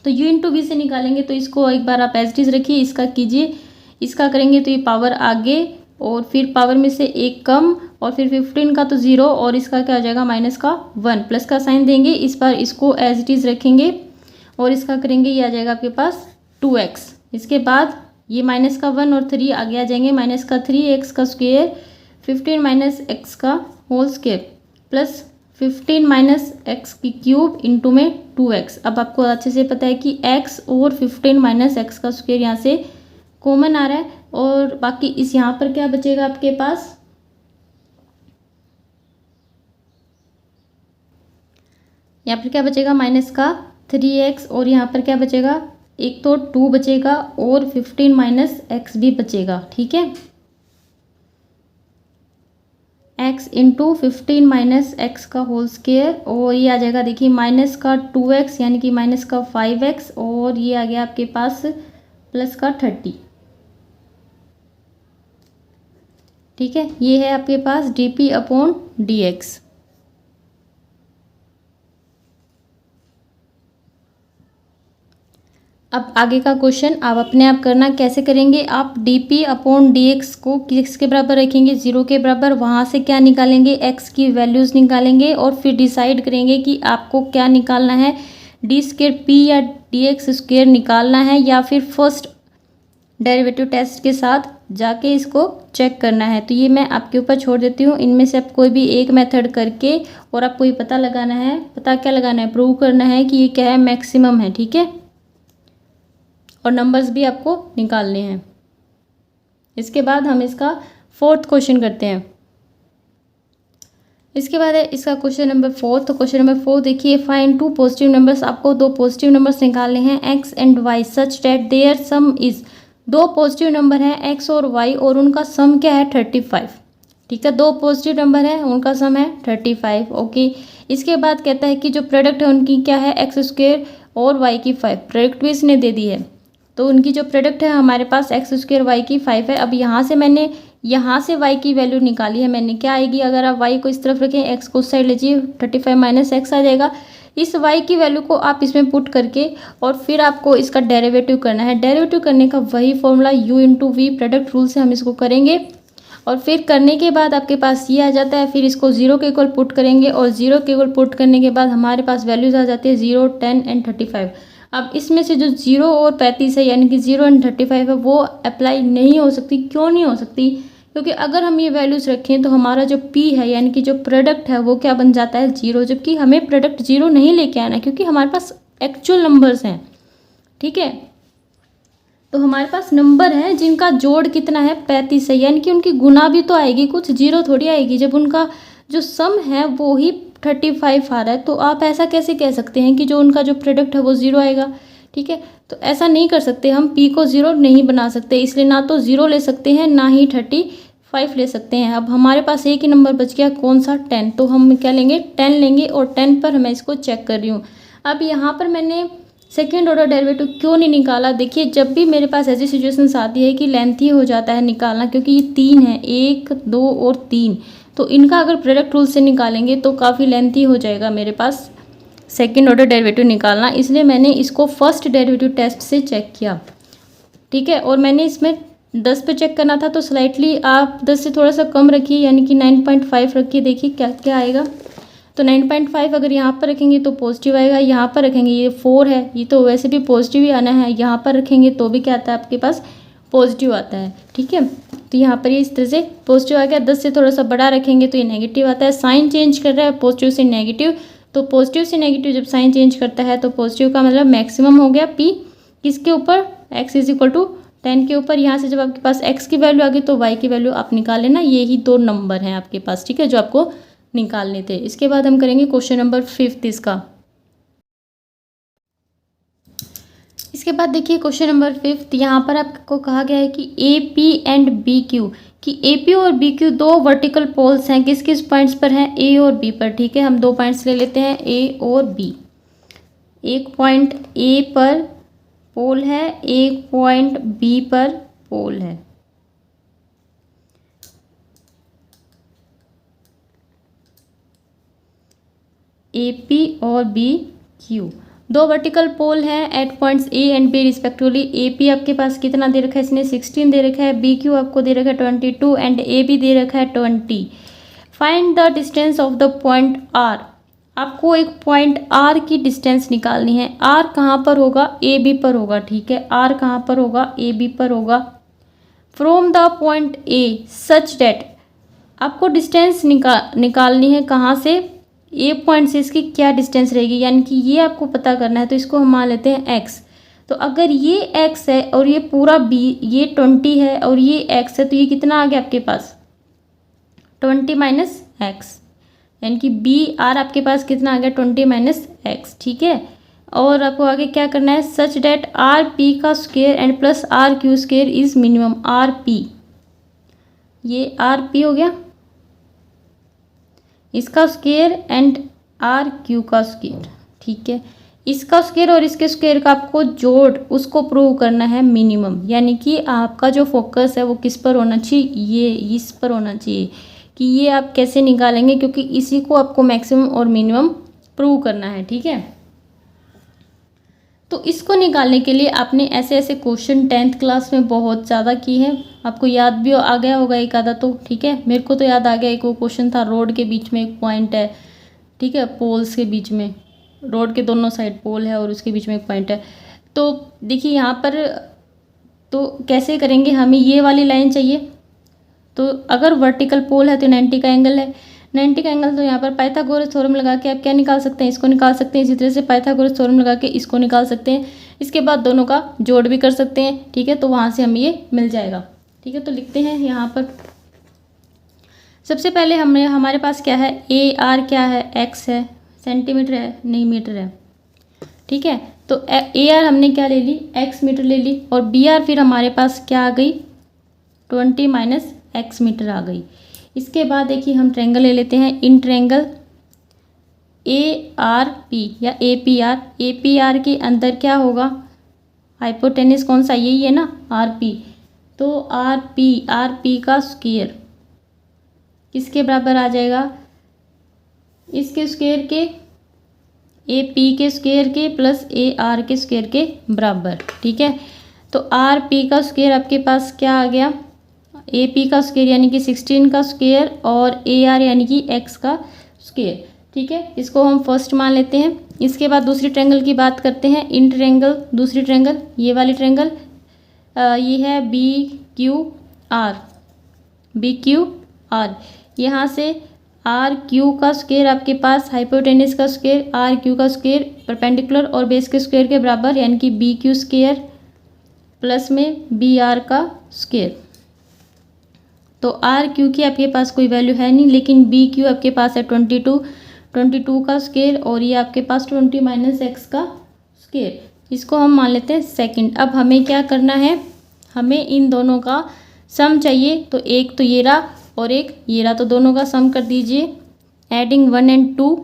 तो u इंटू वी से निकालेंगे तो इसको एक बार आप एज इट इज रखिए, इसका कीजिए, इसका करेंगे तो ये पावर आगे और फिर पावर में से एक कम, और फिर 15 का तो 0 और इसका क्या हो जाएगा माइनस का 1, प्लस का साइन देंगे, इस बार इसको एज इट इज रखेंगे और इसका करेंगे, ये आ जाएगा आपके पास 2x। इसके बाद ये माइनस का 1 और 3 आगे आ जाएंगे, माइनस का 3x का स्क्वायर, 15 माइनस x का whole square plus 15 minus x की क्यूब इंटू में 2x। अब आपको अच्छे से पता है कि x और 15 माइनस x का स्क्वायर यहाँ से कॉमन आ रहा है, और बाकी इस यहाँ पर क्या बचेगा आपके पास, यहाँ पर क्या बचेगा माइनस का 3x, और यहाँ पर क्या बचेगा, एक तो 2 बचेगा और 15 माइनस x भी बचेगा। ठीक है, x इंटू 15 माइनस एक्स का होल स्क्वायर, और ये आ जाएगा देखिए माइनस का 2x यानी कि माइनस का 5x, और ये आ गया आपके पास प्लस का 30। ठीक है, ये है आपके पास dp अपॉन dx। अब आगे का क्वेश्चन आप अपने आप करना, कैसे करेंगे आप, dp अपॉन dx को किसके बराबर रखेंगे, 0 के बराबर, वहाँ से क्या निकालेंगे, x की वैल्यूज़ निकालेंगे और फिर डिसाइड करेंगे कि आपको क्या निकालना है, डी स्क्वायर p या dx स्क्वायर निकालना है, या फिर फर्स्ट डेरिवेटिव टेस्ट के साथ जाके इसको चेक करना है। तो ये मैं आपके ऊपर छोड़ देती हूँ, इनमें से आप कोई भी एक मेथड करके और आपको ये पता लगाना है, पता क्या लगाना है, प्रूव करना है कि ये क्या है, मैक्सिमम है। ठीक है, और नंबर्स भी आपको निकालने हैं। इसके बाद हम इसका 4th क्वेश्चन करते हैं। इसके बाद है इसका क्वेश्चन नंबर 4। तो क्वेश्चन नंबर 4 देखिए, फाइंड 2 पॉजिटिव नंबर्स, आपको 2 पॉजिटिव नंबर्स निकालने हैं x and y such that their sum is, 2 positive number हैं x और y और उनका सम क्या है 35। ठीक है, 2 पॉजिटिव नंबर है, उनका सम है 35। ओके, इसके बाद कहता है कि जो प्रोडक्ट है उनकी क्या है, एक्स स्क्वायर और y की 5, प्रोडक्ट भी इसने दे दी है। तो उनकी जो प्रोडक्ट है हमारे पास एक्स स्क्वायर वाई की 5 है। अब यहाँ से मैंने यहाँ से y की वैल्यू निकाली है मैंने, क्या आएगी, अगर आप y को इस तरफ रखें, x को उस साइड लीजिए, 35 माइनस एक्स आ जाएगा। इस y की वैल्यू को आप इसमें पुट करके और फिर आपको इसका डेरिवेटिव करना है। डेरिवेटिव करने का वही formula u into v product rule से हम इसको करेंगे, और फिर करने के बाद आपके पास ये आ जाता है। फिर इसको 0 के इक्वल पुट करेंगे और 0 के इक्वल पुट करने के बाद हमारे पास वैल्यूज़ आ जाती है 0, 10 एंड 35। अब इसमें से जो 0 और 35 है यानी कि 0 एंड 35 है वो अप्लाई नहीं हो सकती। क्यों नहीं हो सकती, क्योंकि अगर हम ये वैल्यूज़ रखें तो हमारा जो p है यानी कि जो प्रोडक्ट है वो क्या बन जाता है 0, जबकि हमें प्रोडक्ट 0 नहीं लेके आना है क्योंकि हमारे पास एक्चुअल नंबर्स हैं। ठीक है, तो हमारे पास नंबर हैं जिनका जोड़ कितना है 35 है, यानी कि उनकी गुना भी तो आएगी, कुछ 0 थोड़ी आएगी जब उनका जो सम है वो ही 35 आ रहा है। तो आप ऐसा कैसे कह सकते हैं कि जो उनका जो प्रोडक्ट है वो 0 आएगा। ठीक है, तो ऐसा नहीं कर सकते, हम p को 0 नहीं बना सकते, इसलिए ना तो 0 ले सकते हैं ना ही 35 ले सकते हैं। अब हमारे पास एक ही नंबर बच गया, कौन सा, 10। तो हम क्या लेंगे, 10 लेंगे, और 10 पर मैं इसको चेक कर रही हूँ। अब यहाँ पर मैंने सेकेंड ऑर्डर डेरिवेटिव क्यों नहीं निकाला, देखिए जब भी मेरे पास ऐसी सिचुएशंस आती है कि लेंथी हो जाता है निकालना, क्योंकि ये 3 है, 1, 2 और 3, तो इनका अगर प्रोडक्ट रूल से निकालेंगे तो काफ़ी लेंथी हो जाएगा मेरे पास सेकेंड ऑर्डर डेरिवेटिव निकालना, इसलिए मैंने इसको फर्स्ट डेरिवेटिव टेस्ट से चेक किया। ठीक है, और मैंने इसमें 10 पे चेक करना था तो स्लाइटली आप 10 से थोड़ा सा कम रखिए, यानी कि 9.5 रखिए, देखिए क्या क्या आएगा। तो 9.5 अगर यहाँ पर रखेंगे तो पॉजिटिव आएगा, यहाँ पर रखेंगे ये 4 है, ये तो वैसे भी पॉजिटिव ही आना है, यहाँ पर रखेंगे तो भी क्या आता है आपके पास पॉजिटिव आता है। ठीक है, तो यहाँ पर ये इस तरह से पॉजिटिव आ गया। 10 से थोड़ा सा बड़ा रखेंगे तो ये नेगेटिव आता है, साइन चेंज कर रहा है पॉजिटिव से नेगेटिव, तो पॉजिटिव से नेगेटिव जब साइन चेंज करता है तो पॉजिटिव का मतलब मैक्सिमम हो गया p किसके ऊपर, x इज इक्वल टू 10 के ऊपर। यहाँ से जब आपके पास x की वैल्यू आ गई तो y की वैल्यू आप निकाल लेना, ये ही 2 नंबर हैं आपके पास। ठीक है, जो आपको निकालने थे। इसके बाद हम करेंगे क्वेश्चन नंबर 5 इसका। इसके बाद देखिए क्वेश्चन नंबर 5, यहाँ पर आपको कहा गया है कि AP एंड BQ, कि AP और BQ 2 वर्टिकल पोल्स हैं, किस किस पॉइंट्स पर हैं, A और B पर। ठीक है, हम 2 पॉइंट्स ले लेते हैं A और B। एक पॉइंट A पर पोल है, एक पॉइंट B पर पोल है। AP और BQ 2 वर्टिकल पोल हैं at points A and B respectively. AP आपके पास कितना दे रखा है, इसने 16 दे रखा है, BQ आपको दे रखा है 22 एंड AB दे रखा है 20। Find the distance of the point R, आपको एक पॉइंट R की डिस्टेंस निकालनी है। R कहाँ पर होगा, AB पर होगा। ठीक है, R कहाँ पर होगा, AB पर होगा। From the point A such that, आपको डिस्टेंस निकालनी है कहाँ से, ए पॉइंट से इसकी क्या डिस्टेंस रहेगी, यानी कि ये आपको पता करना है। तो इसको हम मान लेते हैं x। तो अगर ये x है और ये पूरा b, ये 20 है और ये x है, तो ये कितना आ गया आपके पास 20 माइनस एक्स। यानी कि बी आर आपके पास कितना आ गया 20 माइनस एक्स, ठीक है। और आपको आगे क्या करना है, सच डेट आर पी का square and plus are q square is minimum, r p, ये आर पी हो गया, इसका स्क्वायर एंड आर क्यू का स्क्वायर, ठीक है। इसका स्क्वायर और इसके स्क्वायर का आपको जोड़ उसको प्रूव करना है मिनिमम, यानी कि आपका जो फोकस है वो किस पर होना चाहिए, ये इस पर होना चाहिए कि ये आप कैसे निकालेंगे, क्योंकि इसी को आपको मैक्सिमम और मिनिमम प्रूव करना है, ठीक है। तो इसको निकालने के लिए आपने ऐसे ऐसे क्वेश्चन 10th क्लास में बहुत ज़्यादा की है, आपको याद भी आ गया होगा एक आधा तो, ठीक है। मेरे को तो याद आ गया, एक वो क्वेश्चन था रोड के बीच में एक पॉइंट है, ठीक है, पोल्स के बीच में, रोड के दोनों साइड पोल है और उसके बीच में एक पॉइंट है। तो देखिए यहाँ पर तो कैसे करेंगे, हमें ये वाली लाइन चाहिए, तो अगर वर्टिकल पोल है तो 90 का एंगल है, 90 का एंगल, तो यहाँ पर पाइथागोरस थ्योरम लगा के आप क्या निकाल सकते हैं, इसको निकाल सकते हैं। इसी तरह से पाइथागोरस थ्योरम लगा के इसको निकाल सकते हैं, इसके बाद दोनों का जोड़ भी कर सकते हैं, ठीक है। तो वहाँ से हमें ये मिल जाएगा, ठीक है। तो लिखते हैं यहाँ पर, सबसे पहले हमारे पास क्या है, ए आर क्या है, एक्स है, सेंटीमीटर है नहीं मीटर है, ठीक है। तो ए आर हमने क्या ले ली, एक्स मीटर ले ली, और बी आर फिर हमारे पास क्या आ गई 20 माइनस एक्स मीटर आ गई। इसके बाद देखिए हम ट्रायंगल ले लेते हैं, in triangle A R P या ए पी आर के अंदर क्या होगा, हाइपोटेनस कौन सा, यही है ना, आर पी। तो आर पी का स्क्वायर किसके बराबर आ जाएगा, इसके स्क्वायर के, ए पी के स्क्वायर के प्लस ए आर के स्क्वायर के बराबर, ठीक है। तो आर पी का स्क्वायर आपके पास क्या आ गया, ए पी का स्क्वायर यानी कि 16 का स्क्वायर और ए आर यानी कि एक्स का स्क्वायर, ठीक है। इसको हम फर्स्ट मान लेते हैं। इसके बाद दूसरी ट्रायंगल की बात करते हैं, इन ट्रायंगल, दूसरी ट्रायंगल ये वाली ट्रायंगल, ये है बी क्यू आर, यहाँ से आर क्यू का स्क्वायर आपके पास हाइपोटेनस का स्क्वायर, आर क्यू का स्क्वायर परपेंडिकुलर और बेस के स्क्वायर के बराबर, यानी कि बी क्यू स्क्वायर प्लस में बी आर का स्क्वायर। तो आर क्यू की आपके पास कोई वैल्यू है नहीं, लेकिन बी क्यू आपके पास है 22 का स्क्वायर, और ये आपके पास 20 माइनस एक्स का स्क्वायर, इसको हम मान लेते हैं सेकंड। अब हमें क्या करना है, हमें इन दोनों का सम चाहिए, तो एक तो ये रहा और एक ये रहा, तो दोनों का सम कर दीजिए, एडिंग 1 and 2,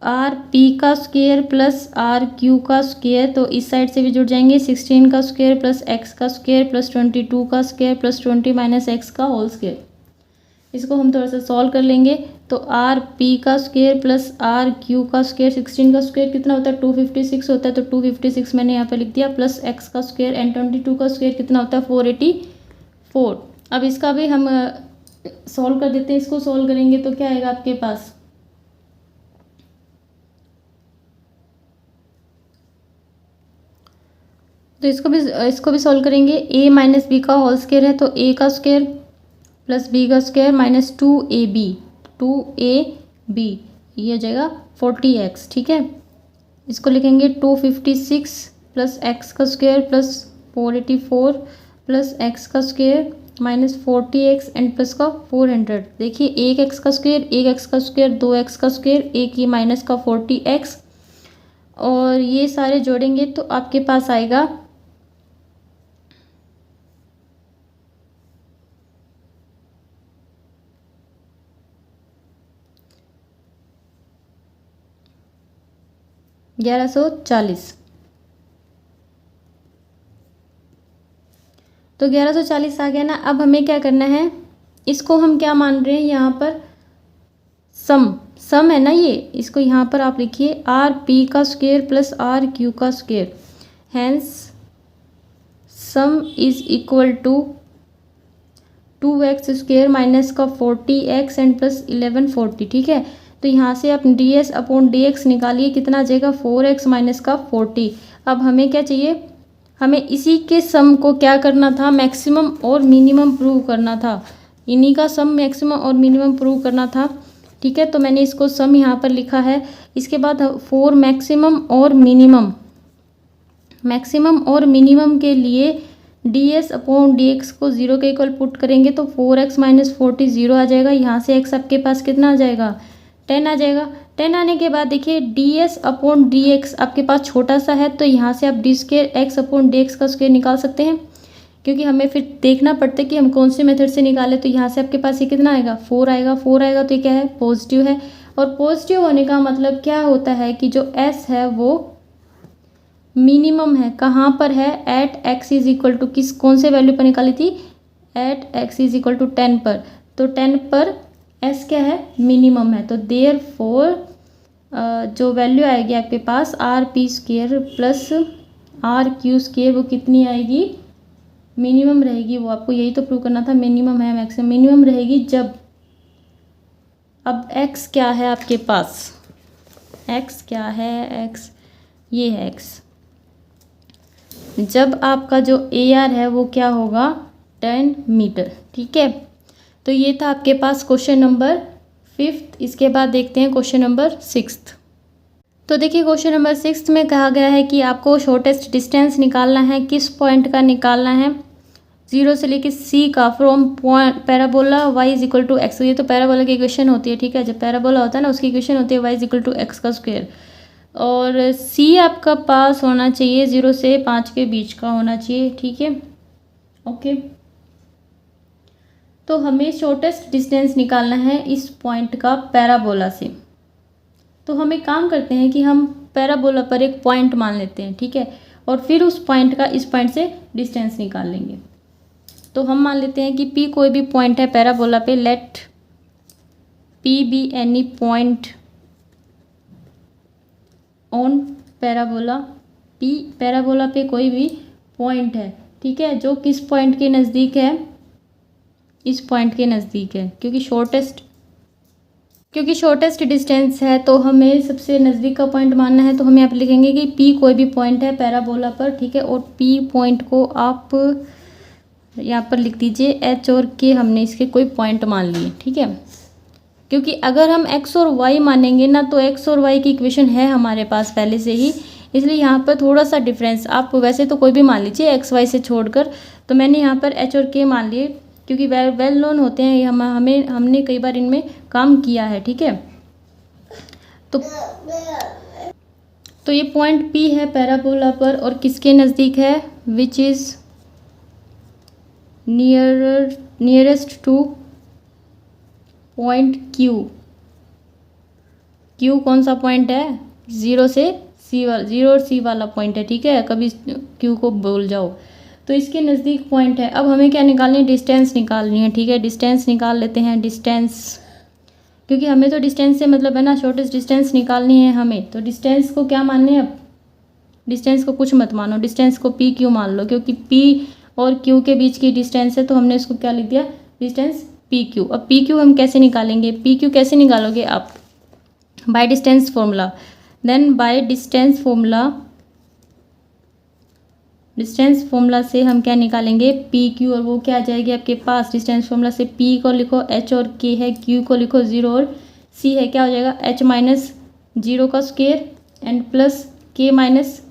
आर पी का स्क्वायर प्लस आर क्यू का स्क्वायर, तो इस साइड से भी जुड़ जाएंगे, 16 का स्क्वायर प्लस एक्स का स्क्वायर प्लस 22 का स्क्वायर प्लस 20 माइनस एक्स का होल स्क्वायर। इसको हम थोड़ा सा सॉल्व कर लेंगे, तो आर पी का स्क्वायर प्लस आर क्यू का स्क्वायर, 16 का स्क्वायर कितना होता है 256 होता है, तो 256 मैंने यहाँ पे लिख दिया, प्लस एक्स का स्क्वायर एंड 22 का स्क्वायर कितना होता है 484। अब इसका भी हम सॉल्व कर देते हैं, इसको सॉल्व करेंगे तो क्या आएगा आपके पास, तो इसको भी सॉल्व करेंगे, ए माइनस बी का होल स्क्वायर है, तो ए का स्क्वायर प्लस बी का स्क्वायर माइनस 2ab, ये हो जाएगा 40x, ठीक है। इसको लिखेंगे 256 प्लस एक्स का स्क्वायर प्लस 484 प्लस एक्स का square minus 40x and plus का 400। देखिए एक एक्स का स्क्वायर, दो एक्स का स्क्वायर, एक ही माइनस का 40x, और ये सारे जोड़ेंगे तो आपके पास आएगा 1140। तो 1140 आ गया ना। अब हमें क्या करना है, इसको हम क्या मान रहे हैं यहाँ पर, सम है ना ये, इसको यहाँ पर आप लिखिए आर पी का स्क्वायर प्लस आर क्यू का square, hence sum is equal to 2x square minus का 40x एंड प्लस 1140, ठीक है। तो यहाँ से आप ds अपॉन dx निकालिए, कितना आ जाएगा 4x माइनस का 40। अब हमें क्या चाहिए, हमें इसी के सम को क्या करना था, मैक्सिमम और मिनिमम प्रूव करना था, इन्हीं का सम मैक्सिमम और मिनिमम प्रूव करना था, ठीक है। तो मैंने इसको सम यहाँ पर लिखा है। इसके बाद फॉर मैक्सिमम और मिनिमम के लिए ds अपॉन dx को 0 के इक्वल पुट करेंगे तो 4x माइनस 40 0 आ जाएगा। यहाँ से x आपके पास कितना आ जाएगा, 10 आ जाएगा। 10 आने के बाद देखिए ds अपॉन dx आपके पास छोटा सा है, तो यहाँ से आप D square x upon D x का स्क्वेयर निकाल सकते हैं, क्योंकि हमें फिर देखना पड़ता है कि हम कौन से मेथड से निकालें। तो यहाँ से आपके पास ये कितना आएगा, 4 आएगा। 4 आएगा तो ये क्या है, पॉजिटिव है। और पॉजिटिव होने का मतलब क्या होता है कि जो s है वो मिनिमम है। कहाँ पर है, at x is equal to किस, कौन से वैल्यू पर निकाली थी, at x is equal to 10 पर। तो 10 पर s क्या है, मिनिमम है। तो देयरफॉर जो वैल्यू आएगी आपके पास R P square plus are Q square वो कितनी आएगी, मिनिमम रहेगी। वो आपको यही तो प्रूव करना था, मिनिमम है मैक्सिमम, मिनिमम रहेगी जब, अब x क्या है आपके पास, x क्या है, x ये है x, जब आपका जो AR है वो क्या होगा, 10 मीटर। ठीक है, तो ये था आपके पास क्वेश्चन नंबर 5। इसके बाद देखते हैं क्वेश्चन नंबर 6। तो देखिए क्वेश्चन नंबर 6 में कहा गया है कि आपको शॉर्टेस्ट डिस्टेंस निकालना है। किस पॉइंट का निकालना है, 0 से लेके C का, from point parabola y is equal to x. ये तो पैराबोला की इक्वेशन होती है। ठीक है, जब पैराबोला होता है ना उसकी इक्वेशन होती है y is equal to x का स्क्वायर। और C आपका पास होना चाहिए 0 से 5 के बीच का होना चाहिए। ठीक है, ओके। तो हमें शॉर्टेस्ट डिस्टेंस निकालना है इस पॉइंट का पैराबोला से। तो हम एक काम करते हैं कि हम पैराबोला पर एक पॉइंट मान लेते हैं। ठीक है, और फिर उस पॉइंट का इस पॉइंट से डिस्टेंस निकाल लेंगे। तो हम मान लेते हैं कि P कोई भी पॉइंट है पैराबोला पे, let P be any point on parabola. P parabola पे कोई भी पॉइंट है, ठीक है, जो किस पॉइंट के नज़दीक है, इस पॉइंट के नज़दीक है, क्योंकि शॉर्टेस्ट डिस्टेंस है तो हमें सबसे नज़दीक का पॉइंट मानना है। तो हम यहाँ पर लिखेंगे कि P कोई भी पॉइंट है पैराबोला पर। ठीक है, और P पॉइंट को आप यहाँ पर लिख दीजिए, H और K हमने इसके कोई पॉइंट मान लिए। ठीक है, क्योंकि अगर हम x और y मानेंगे ना तो x और y की इक्वेशन है हमारे पास पहले से ही, इसलिए यहाँ पर थोड़ा सा डिफरेंस, आप वैसे तो कोई भी मान लीजिए x y से छोड़कर, तो मैंने यहाँ पर h और k मान लिए क्योंकि वेल नोन होते हैं, हमने कई बार इनमें काम किया है। ठीक है, तो ये पॉइंट P है पैराबोला पर और किसके नज़दीक है, which is nearest two point Q कौन सा पॉइंट है, 0 से C वाला, 0 और C वाला पॉइंट है। ठीक है, कभी Q को भूल जाओ, तो इसके नज़दीक पॉइंट है। अब हमें क्या निकालनी है, डिस्टेंस निकालनी है। ठीक है, डिस्टेंस निकाल लेते हैं, डिस्टेंस, क्योंकि हमें तो डिस्टेंस से मतलब है ना, शॉर्टेस्ट डिस्टेंस निकालनी है हमें। तो डिस्टेंस को क्या मानने हैं, अब डिस्टेंस को कुछ मत मानो, डिस्टेंस को PQ मान लो, क्योंकि P और Q के बीच की डिस्टेंस है, तो हमने इसको क्या लिख दिया, डिस्टेंस PQ। अब PQ हम कैसे निकालेंगे, PQ कैसे निकालोगे आप, by distance formula. Then by distance formula से हम क्या निकालेंगे, PQ, और वो क्या आ जाएगी आपके पास, डिस्टेंस फॉर्मूला से P को लिखो H और K है, Q को लिखो 0 और C है, क्या हो जाएगा, H माइनस 0 का square and plus K minus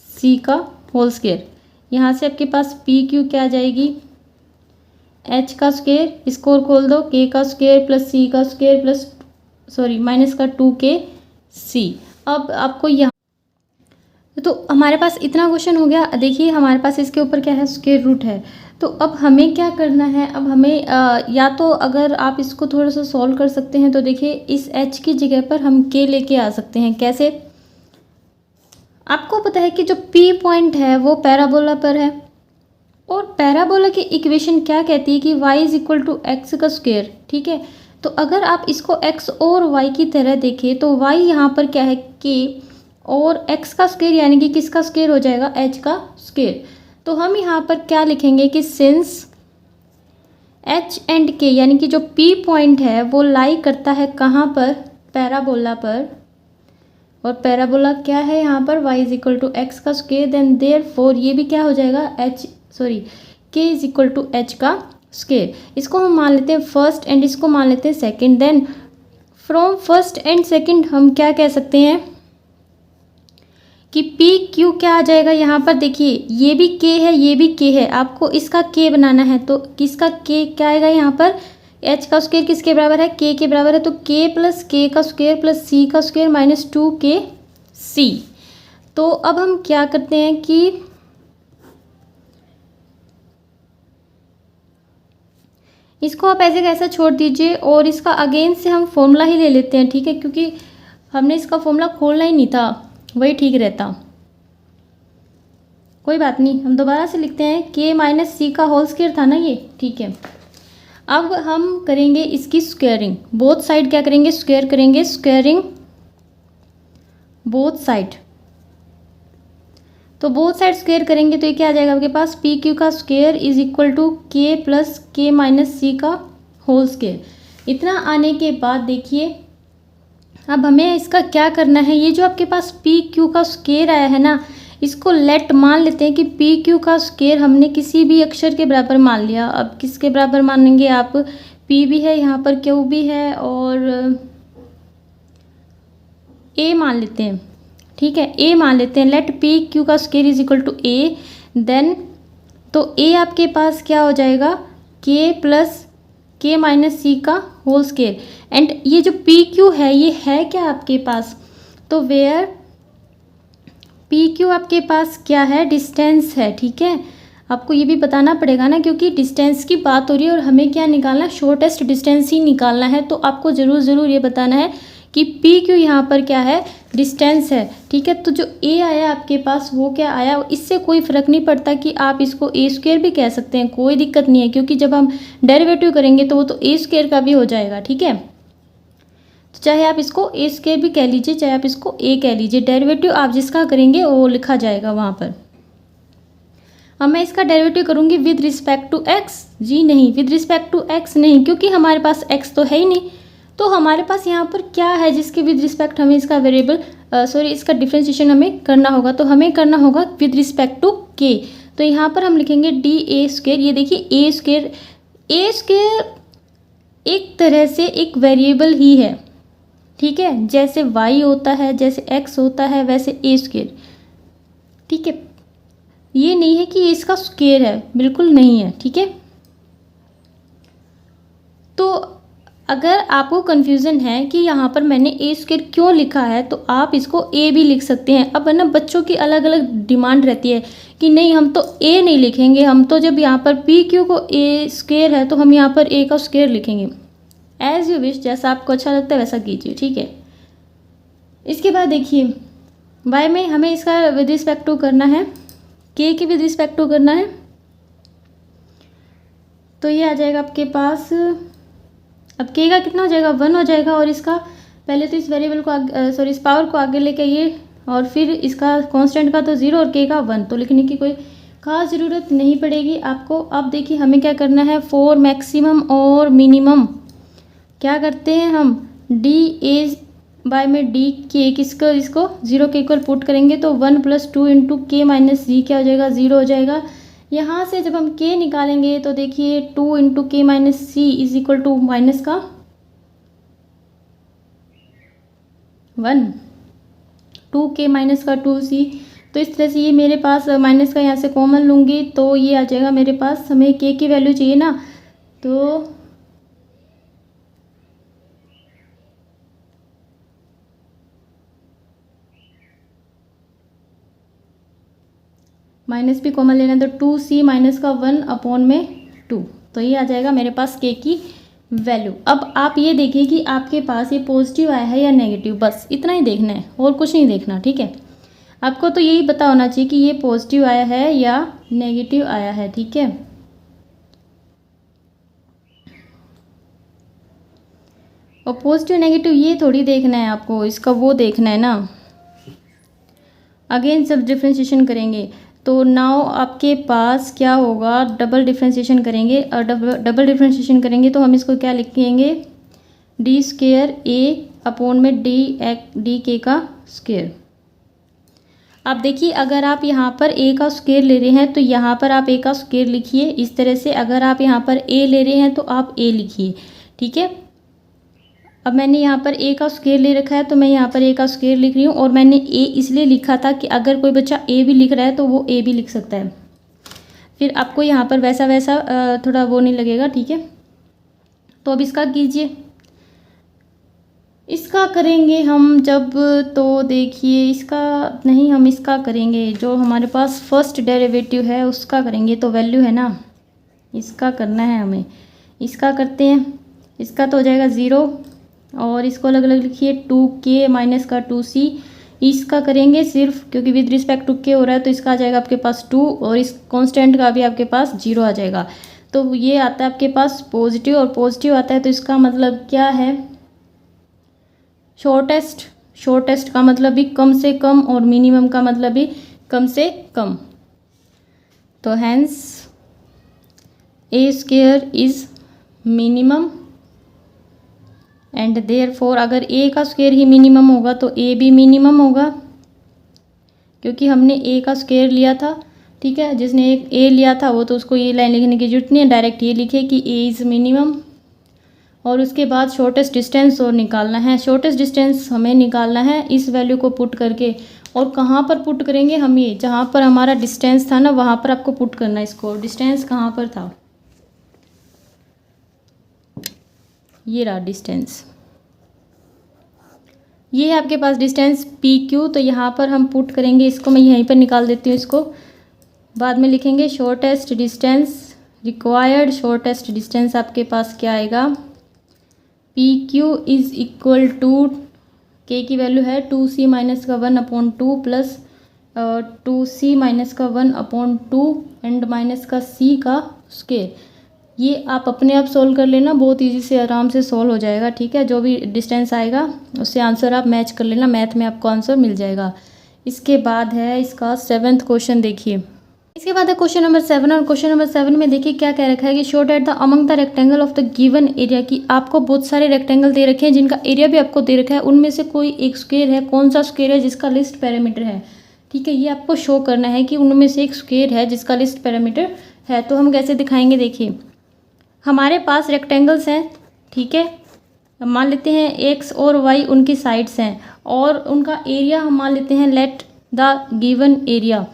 C का होल स्क्वायर। यहाँ से आपके पास PQ क्या आ जाएगी, H का स्क्वायर, इसको और खोल दो, K का स्क्वायर प्लस C का स्क्वायर प्लस माइनस का 2KC। अब आपको यहाँ, तो हमारे पास इतना क्वेश्चन हो गया। देखिए हमारे पास इसके ऊपर क्या है, स्क्वायर रूट है। तो अब हमें क्या करना है, अब हमें या तो अगर आप इसको थोड़ा सा सॉल्व कर सकते हैं तो देखिए इस H की जगह पर हम K लेके आ सकते हैं। कैसे, आपको पता है कि जो P पॉइंट है वो पैराबोला पर है, और पैराबोला की इक्वेशन क्या कहती है कि y is equal to x का स्क्वायर। ठीक है, तो अगर आप इसको x और y की तरह देखें तो y यहाँ पर क्या है, k, और x का स्क्वायर यानी कि किसका स्क्वायर हो जाएगा, h का स्क्वायर। तो हम यहाँ पर क्या लिखेंगे कि सिंस h एंड k यानी कि जो P पॉइंट है वो लाई करता है कहाँ पर, पैराबोला पर, और पैराबोला क्या है यहाँ पर, y is equal to x का स्क्वायर, देन देयरफॉर ये भी क्या हो जाएगा, k is equal to h का स्क्वायर। इसको हम मान लेते हैं फर्स्ट एंड इसको मान लेते हैं second. Then from first and second हम क्या कह सकते हैं कि पी क्यू क्या आ जाएगा यहाँ पर, देखिए ये भी के है ये भी के है, आपको इसका के बनाना है तो किसका के क्या आएगा यहाँ पर, एच का स्क्वायर किसके बराबर है, के बराबर है, तो के प्लस के का स्क्वायर प्लस सी का स्क्वायर माइनस 2 सी। तो अब हम क्या करते हैं कि इसको आप ऐसे कैसा छोड़ दीजिए और इसका अगेन से हम फॉर्मूला ही ले लेते हैं, ठीक है, क्योंकि हमने इसका फॉर्मूला खोलना ही नहीं था, वही ठीक रहता। कोई बात नहीं, हम दोबारा से लिखते हैं, के माइनस सी का होल स्क्वायर था ना ये, ठीक है। अब हम करेंगे इसकी स्क्वायरिंग, बोथ साइड क्या करेंगे, स्क्वायर करेंगे, स्क्वायरिंग बोथ साइड। तो बोथ साइड स्क्वायर करेंगे तो ये क्या आ जाएगा आपके पास, पी क्यू का स्क्वायर इज इक्वल टू के प्लस के माइनस सी का होल स्क्वायर। इतना आने के बाद देखिए अब हमें इसका क्या करना है, ये जो आपके पास पी क्यू का स्क्वायर आया है ना, इसको लेट मान लेते हैं कि पी क्यू का स्क्वायर हमने किसी भी अक्षर के बराबर मान लिया। अब किसके बराबर मानेंगे आप, पी भी है यहाँ पर, क्यू भी है और ए मान लेते हैं, ठीक है, ए मान लेते हैं। लेट पी क्यू का square is equal to a, then तो ए आपके पास क्या हो जाएगा, के प्लस के माइनस सी का होल स्क्वायर। एंड ये जो पी क्यू है ये है क्या आपके पास, तो वेयर पी क्यू आपके पास क्या है, डिस्टेंस है, ठीक है। आपको ये भी बताना पड़ेगा ना, क्योंकि डिस्टेंस की बात हो रही है और हमें क्या निकालना है, शॉर्टेस्ट डिस्टेंस ही निकालना है। तो आपको ज़रूर ये बताना है कि पी क्यू यहाँ पर क्या है, डिस्टेंस है, ठीक है। तो जो ए आया आपके पास वो क्या आया, इससे कोई फ़र्क नहीं पड़ता कि आप इसको ए स्क्वायर भी कह सकते हैं, कोई दिक्कत नहीं है, क्योंकि जब हम डेरिवेटिव करेंगे तो वो तो ए स्क्वायर का भी हो जाएगा, ठीक है। तो चाहे आप इसको ए स्क्वायर भी कह लीजिए, चाहे आप इसको ए कह लीजिए, डेरिवेटिव आप जिसका करेंगे वो लिखा जाएगा वहाँ पर। अब मैं इसका डेरिवेटिव करूँगी विद रिस्पेक्ट टू एक्स, जी नहीं, विद रिस्पेक्ट टू एक्स नहीं, क्योंकि हमारे पास एक्स तो है ही नहीं। तो हमारे पास यहाँ पर क्या है जिसके विद रिस्पेक्ट हमें इसका वेरिएबल इसका डिफ्रेंशिएशन हमें करना होगा, तो हमें करना होगा विद रिस्पेक्ट टू के। तो यहाँ पर हम लिखेंगे डी ए स्क्वायर। ये देखिए ए स्क्वायर एक तरह से एक वेरिएबल ही है, ठीक है, जैसे y होता है, जैसे x होता है, वैसे ए स्क्वायर, ठीक है। ये नहीं है कि ये इसका स्क्वायर है, बिल्कुल नहीं है, ठीक है। तो अगर आपको कन्फ्यूज़न है कि यहाँ पर मैंने ए स्क्वायर क्यों लिखा है, तो आप इसको ए भी लिख सकते हैं। अब है ना, बच्चों की अलग अलग डिमांड रहती है कि नहीं हम तो ए नहीं लिखेंगे, हम तो जब यहाँ पर पी क्यू को ए स्क्वायर है तो हम यहाँ पर ए का स्क्वायर लिखेंगे। एज़ यू विश, जैसा आपको अच्छा लगता है वैसा कीजिए, ठीक है। इसके बाद देखिए वाई में हमें इसका विद रिस्पेक्ट टू करना है, के की विद रिस्पेक्ट टू करना है, तो ये आ जाएगा आपके पास, अब के का कितना हो जाएगा, 1 हो जाएगा। और इसका पहले तो इस वेरिएबल को इस पावर को आगे लेके आइए, और फिर इसका कांस्टेंट का तो 0 और के का 1, तो लिखने की कोई खास ज़रूरत नहीं पड़ेगी आपको। अब देखिए हमें क्या करना है, फॉर मैक्सिमम और मिनिमम क्या करते हैं हम, डी ए बाय में डी के किसको, इसको 0 के इक्वल पुट करेंगे तो 1 + 2 इंटू के माइनस सी क्या हो जाएगा, 0 हो जाएगा। यहाँ से जब हम k निकालेंगे तो देखिए 2 into k minus c is equal to minus का 1, 2k माइनस का 2c। तो इस तरह से ये मेरे पास माइनस का यहाँ से कॉमन लूँगी तो ये आ जाएगा मेरे पास, हमें k की वैल्यू चाहिए ना, तो माइनस भी कॉमन लेना, तो 2c माइनस का 1 अपॉन में 2, तो ये आ जाएगा मेरे पास k की वैल्यू। अब आप ये देखिए कि आपके पास ये पॉजिटिव आया है या नेगेटिव, बस इतना ही देखना है और कुछ नहीं देखना, ठीक है। आपको तो यही पता होना चाहिए कि ये पॉजिटिव आया है या नेगेटिव आया है, ठीक है। और पॉजिटिव नेगेटिव ये थोड़ी देखना है आपको, इसका वो देखना है ना। अगेन जब डिफ्रेंशिएशन करेंगे तो नाउ आपके पास क्या होगा, डबल डिफ्रेंशिएशन करेंगे, और डबल डिफ्रेंशिएशन करेंगे तो हम इसको क्या लिखेंगे, डी स्क्वायर ए अपॉन में डी के का स्क्वायर। आप देखिए अगर आप यहाँ पर ए का स्क्वायर ले रहे हैं तो यहाँ पर आप ए का स्क्वायर लिखिए इस तरह से, अगर आप यहाँ पर ए ले रहे हैं तो आप ए लिखिए, ठीक है। अब मैंने यहाँ पर ए का स्क्वायर ले रखा है तो मैं यहाँ पर ए का स्क्वायर लिख रही हूँ, और मैंने ए इसलिए लिखा था कि अगर कोई बच्चा ए भी लिख रहा है तो वो ए भी लिख सकता है, फिर आपको यहाँ पर वैसा वैसा थोड़ा वो नहीं लगेगा, ठीक है। तो अब इसका कीजिए, इसका करेंगे हम जब, तो देखिए इसका नहीं, हम इसका करेंगे जो हमारे पास फर्स्ट डेरिवेटिव है उसका करेंगे, तो वैल्यू है ना, इसका करना है हमें। इसका करते हैं, इसका तो हो जाएगा 0, और इसको अलग अलग लिखिए 2k माइनस का 2c। इसका करेंगे सिर्फ क्योंकि विद रिस्पेक्ट टू k हो रहा है, तो इसका आ जाएगा आपके पास 2, और इस कांस्टेंट का भी आपके पास 0 आ जाएगा। तो ये आता है आपके पास पॉजिटिव, और पॉजिटिव आता है तो इसका मतलब क्या है, शॉर्टेस्ट। शॉर्टेस्ट का मतलब भी कम से कम, और मिनिमम का मतलब भी कम से कम। तो hence a square is minimum, and therefore अगर ए का स्क्वायर ही मिनिमम होगा तो ए भी मिनिमम होगा, क्योंकि हमने ए का स्क्वायर लिया था, ठीक है। जिसने एक ए लिया था वो तो उसको ये लाइन लिखने की जरूरत नहीं है, डायरेक्ट ये लिखे कि ए इज़ मिनिमम। और उसके बाद शॉर्टेस्ट डिस्टेंस और निकालना है। शॉर्टेस्ट डिस्टेंस हमें निकालना है इस वैल्यू को पुट करके, और कहाँ पर पुट करेंगे हम, ये जहाँ पर हमारा डिस्टेंस था ना वहाँ पर आपको पुट करना है इसको। डिस्टेंस कहाँ पर था, ये रहा डिस्टेंस, ये है आपके पास डिस्टेंस पी क्यू। तो यहाँ पर हम पुट करेंगे इसको, मैं यहीं पर निकाल देती हूँ, इसको बाद में लिखेंगे। Shortest distance required, shortest distance आपके पास क्या आएगा, p q is equal to, k की वैल्यू है 2c माइनस का 1/2 प्लस 2c माइनस का 1/2 एंड माइनस का c का स्क्वायर। ये आप अपने आप सोल्व कर लेना, बहुत इजी से आराम से सोल्व हो जाएगा, ठीक है। जो भी डिस्टेंस आएगा उससे आंसर आप मैच कर लेना, मैथ में आपको आंसर मिल जाएगा। इसके बाद है इसका 7th क्वेश्चन, देखिए इसके बाद है क्वेश्चन नंबर 7, और क्वेश्चन नंबर 7 में देखिए क्या कह रखा है कि show that the among the rectangle of the given area, की आपको बहुत सारे रेक्टेंगल दे रखे हैं जिनका एरिया भी आपको दे रखा है, उनमें से कोई एक स्क्वायर है, कौन सा स्क्वायर है जिसका लिस्ट पैरामीटर है, ठीक है। ये आपको शो करना है कि उनमें से एक स्क्वायर है जिसका लिस्ट पैरामीटर है। तो हम कैसे दिखाएंगे, देखिए हमारे पास रेक्टेंगल्स हैं, ठीक है, मान लेते हैं एक्स और वाई उनकी साइड्स हैं, और उनका एरिया हम मान लेते हैं, लेट द गिवन एरिया,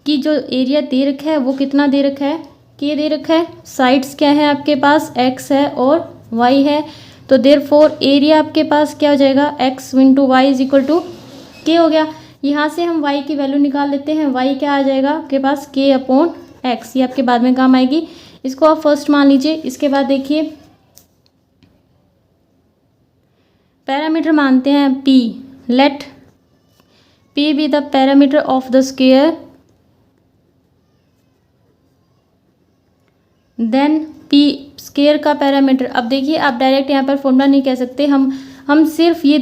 कि जो एरिया दे रखा है वो कितना दे रखा है, के दे रखा है, साइड्स क्या है आपके पास, एक्स है और वाई है। तो देयरफॉर एरिया आपके पास क्या हो जाएगा, x into y is equal to k हो गया। यहाँ से हम वाई की वैल्यू निकाल लेते हैं, वाई क्या आ जाएगा आपके पास, के अपॉन एक्स, ये आपके बाद में काम आएगी, इसको आप फर्स्ट मान लीजिए। इसके बाद देखिए पैरामीटर मानते हैं p, let p be the parameter of the square, then p square का पैरामीटर। अब देखिए आप डायरेक्ट यहाँ पर फॉर्मूला नहीं कह सकते, हम सिर्फ ये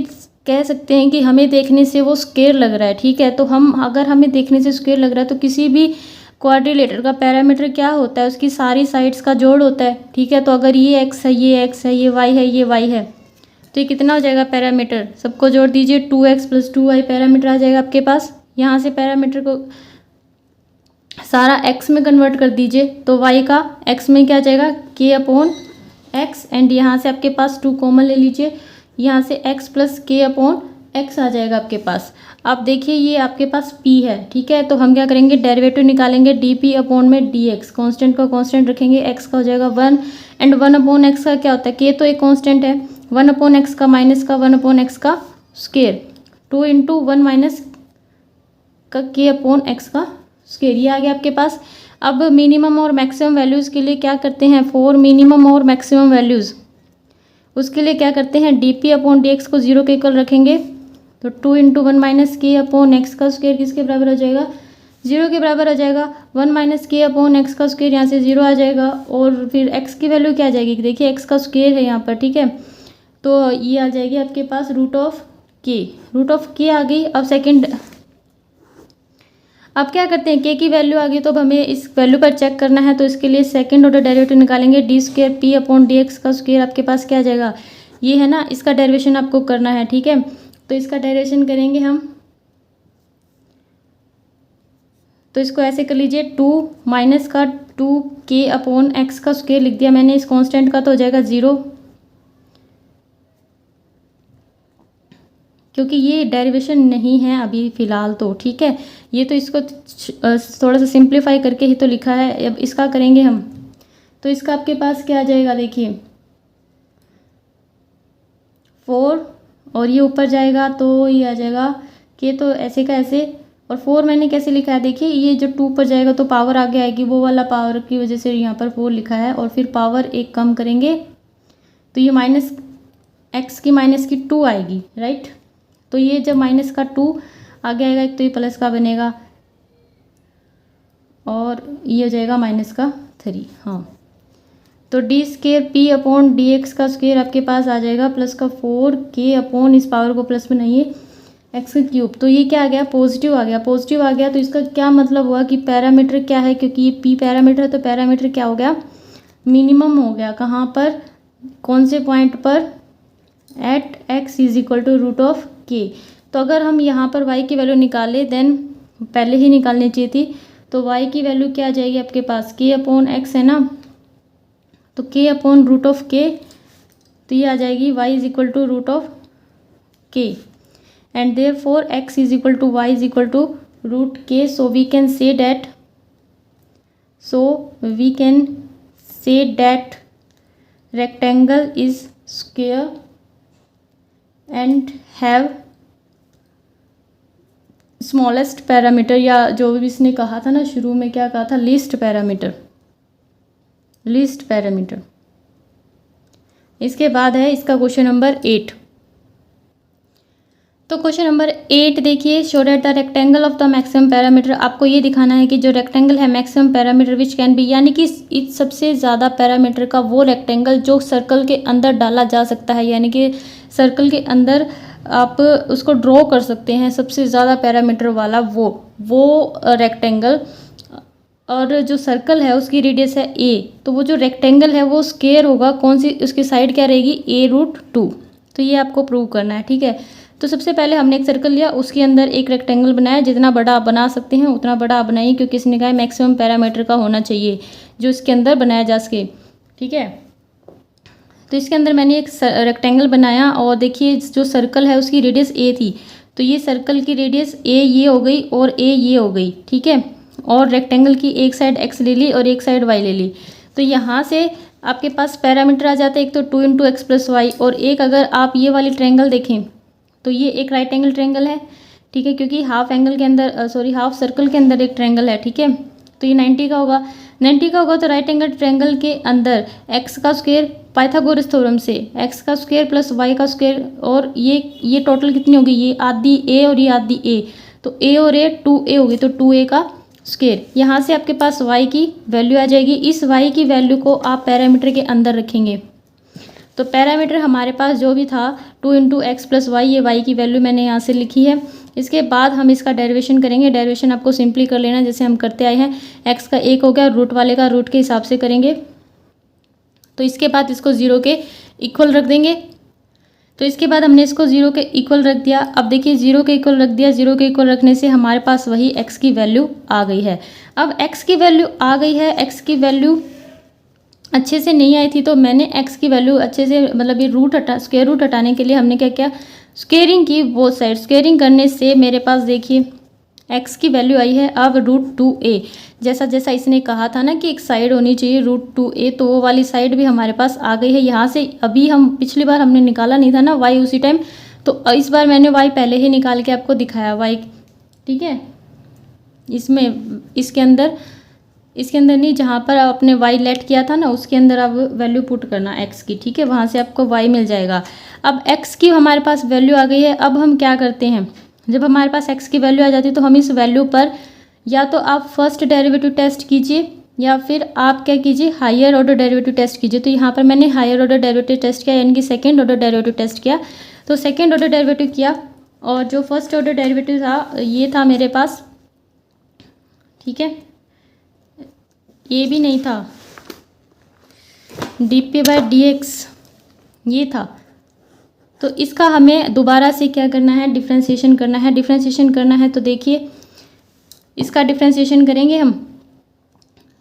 कह सकते हैं कि हमें देखने से वो स्क्वायर लग रहा है, ठीक है। तो हम अगर हमें देखने से स्क्वायर लग रहा है तो किसी भी क्वाड्रिलेटर का पैरामीटर क्या होता है, उसकी सारी साइड्स का जोड़ होता है, ठीक है। तो अगर ये एक्स है, ये एक्स है, ये वाई है, ये वाई है, तो ये कितना हो जाएगा पैरामीटर, सबको जोड़ दीजिए, 2x + 2y पैरामीटर आ जाएगा आपके पास। यहाँ से पैरामीटर को सारा x में कन्वर्ट कर दीजिए, तो y का x में क्या आ जाएगा, k अपॉन x, एंड यहाँ से आपके पास 2 कॉमन ले लीजिए, यहाँ से x + k अपॉन x आ जाएगा आपके पास। अब देखिए ये आपके पास p है, ठीक है। तो हम क्या करेंगे, डेरिवेटिव निकालेंगे, dp अपॉन में dx, कांस्टेंट का कांस्टेंट रखेंगे, x का हो जाएगा 1, एंड 1/x का क्या होता है, k तो एक कांस्टेंट है, 1/x का माइनस का 1/x का स्क्वायर, 2 × 1 माइनस का k अपॉन x का स्क्वायर, ये आ गया आपके पास। अब मिनिमम और मैक्सिमम वैल्यूज़ के लिए क्या करते हैं, फॉर मिनिमम और मैक्सिमम वैल्यूज़, उसके लिए क्या करते हैं, dp अपॉन dx को 0 के इक्वल रखेंगे, तो 2 × 1 माइनस k अपॉन x का स्क्वायर किसके बराबर हो जाएगा, 0 के बराबर आ जाएगा। 1 माइनस k अपॉन x का स्क्वायर, यहाँ से 0 आ जाएगा, और फिर x की वैल्यू क्या आ जाएगी, देखिए x का स्क्वायर है यहाँ पर, ठीक है। तो ये आ जाएगी आपके पास रूट ऑफ k आ गई। अब सेकंड, अब क्या करते हैं, k की वैल्यू आ गई तो अब हमें इस वैल्यू पर चेक करना है, तो इसके लिए सेकंड ऑर्डर डेरिवेटिव निकालेंगे, d² p अपॉन dx का स्क्वायर आपके पास क्या आ जाएगा, ये है ना, इसका डेरिवेशन आपको करना है, ठीक है। तो इसका डेरिवेशन करेंगे हम, तो इसको ऐसे कर लीजिए, 2 माइनस का 2k अपॉन x का स्क्वायर लिख दिया मैंने, इस कांस्टेंट का तो हो जाएगा 0, क्योंकि ये डेरिवेशन नहीं है अभी फ़िलहाल तो, ठीक है। ये तो इसको थोड़ा सा सिंप्लीफाई करके ही तो लिखा है। अब इसका करेंगे हम, तो इसका आपके पास क्या आ जाएगा, देखिए 4 और ये ऊपर जाएगा तो ये आ जाएगा के, तो ऐसे का ऐसे, और 4 मैंने कैसे लिखा है, देखिए ये जो 2 पर जाएगा तो पावर आगे आएगी, वो वाला पावर की वजह से यहाँ पर 4 लिखा है। और फिर पावर एक कम करेंगे तो ये माइनस एक्स की माइनस की 2 आएगी, राइट। तो ये जब माइनस का 2 आगे आएगा तो ये प्लस का बनेगा और ये हो जाएगा माइनस का 3। हाँ, तो D square P upon D x का स्केयर आपके पास आ जाएगा प्लस का 4 के अपॉन, इस पावर को प्लस बनाइए, एक्स का क्यूब। तो ये क्या आ गया, पॉजिटिव आ गया। पॉजिटिव आ गया तो इसका क्या मतलब हुआ कि पैरामीटर क्या है, क्योंकि ये पी पैरामीटर है तो पैरामीटर क्या हो गया, मिनिमम हो गया। कहाँ पर, कौन से पॉइंट पर, at x is equal to root of k. तो अगर हम यहाँ पर y की वैल्यू निकालें, देन पहले ही निकालनी चाहिए थी, तो y की वैल्यू क्या आ जाएगी आपके पास, k अपॉन एक्स है ना, तो k upon root of k, तो ये आ जाएगी y is equal to root of k, and therefore x is equal to y is equal to root k. So we can say that rectangle is square and have smallest parameter, या जो भी इसने कहा था ना शुरू में, क्या कहा था, लीस्ट पैरामीटर। इसके बाद है इसका क्वेश्चन नंबर 8। तो क्वेश्चन नंबर 8 देखिए, show that the rectangle of the maximum parameter. आपको ये दिखाना है कि जो रेक्टेंगल है maximum parameter which can be, यानी कि इस सबसे ज़्यादा पैरामीटर का वो रेक्टेंगल जो सर्कल के अंदर डाला जा सकता है, यानी कि सर्कल के अंदर आप उसको ड्रॉ कर सकते हैं, सबसे ज़्यादा पैरामीटर वाला वो रेक्टेंगल। और जो सर्कल है उसकी रेडियस है a, तो वो जो रेक्टेंगल है वो स्क्वायर होगा, कौन सी, उसकी साइड क्या रहेगी, a√2। तो ये आपको प्रूव करना है, ठीक है। तो सबसे पहले हमने एक सर्कल लिया, उसके अंदर एक रेक्टेंगल बनाया, जितना बड़ा आप बना सकते हैं उतना बड़ा आप बनाइए, क्योंकि इसने कहा मैक्सिमम पैरामीटर का होना चाहिए जो इसके अंदर बनाया जा सके, ठीक है। तो इसके अंदर मैंने एक रेक्टेंगल बनाया, और देखिए जो सर्कल है उसकी रेडियस a थी, तो ये सर्कल की रेडियस a ये हो गई और a ये हो गई, ठीक है। और रेक्टेंगल की एक साइड x ले ली और एक साइड y ले ली, तो यहाँ से आपके पास पैरामीटर आ जाता है, एक तो 2 इंटू एक्स प्लस वाई, और एक अगर आप ये वाली ट्रायंगल देखें तो ये एक राइट एंगल ट्रायंगल है, ठीक है, क्योंकि हाफ सर्कल के अंदर एक ट्रायंगल है, ठीक है। तो ये 90 का होगा, 90 का होगा तो राइट एंगल ट्रायंगल के अंदर एक्स का स्क्वायर पाइथागोरस थ्योरम से एक्स का स्क्वायर प्लस वाई का स्क्वायर, और ये टोटल कितनी होगी, ये आधी a और ये आधी a, तो a और a 2a होगी, तो 2a का स्क्वायर। यहाँ से आपके पास y की वैल्यू आ जाएगी, इस y की वैल्यू को आप पैरामीटर के अंदर रखेंगे। तो पैरामीटर हमारे पास जो भी था 2 इंटू एक्स प्लस वाई, ये y की वैल्यू मैंने यहाँ से लिखी है। इसके बाद हम इसका डेरिवेशन करेंगे, डेरिवेशन आपको सिंपली कर लेना जैसे हम करते आए हैं। x का 1 हो गया, रूट वाले का रूट के हिसाब से करेंगे, तो इसके बाद इसको 0 के इक्वल रख देंगे। तो इसके बाद हमने इसको 0 के इक्वल रख दिया। अब देखिए 0 के इक्वल रख दिया, 0 के इक्वल रखने से हमारे पास वही x की वैल्यू आ गई है। अब x की वैल्यू आ गई है, x की वैल्यू अच्छे से नहीं आई थी, तो मैंने x की वैल्यू अच्छे से, मतलब ये स्क्वायर रूट हटाने के लिए हमने क्या किया, स्क्वेयरिंग की बोथ साइड। स्क्वेयरिंग करने से मेरे पास देखिए x की वैल्यू आई है अब √2a। जैसा जैसा इसने कहा था ना कि एक साइड होनी चाहिए √2a, तो वो वाली साइड भी हमारे पास आ गई है। यहाँ से अभी हम पिछली बार हमने निकाला नहीं था ना y उसी टाइम, तो इस बार मैंने y पहले ही निकाल के आपको दिखाया y, ठीक है। इसमें इसके अंदर नहीं, जहाँ पर आपने y लेट किया था ना उसके अंदर आप वैल्यू पुट करना x की, ठीक है, वहाँ से आपको y मिल जाएगा। अब x की हमारे पास वैल्यू आ गई है। अब हम क्या करते हैं, जब हमारे पास x की वैल्यू आ जाती है तो हम इस वैल्यू पर या तो आप फर्स्ट डेरिवेटिव टेस्ट कीजिए या फिर आप क्या कीजिए, हायर ऑर्डर डेरिवेटिव टेस्ट कीजिए। तो यहाँ पर मैंने हायर ऑर्डर डेरिवेटिव टेस्ट किया, यानी कि सेकेंड ऑर्डर डेरिवेटिव टेस्ट किया। तो सेकेंड ऑर्डर डेरिवेटिव किया और जो फर्स्ट ऑर्डर डेरिवेटिव था ये था मेरे पास, ठीक है, ये भी नहीं था, dp/dx ये था। तो इसका हमें दोबारा से क्या करना है, डिफ्रेंशिएशन करना है। डिफ्रेंशिएशन करना है तो देखिए इसका डिफ्रेंशिएशन करेंगे हम,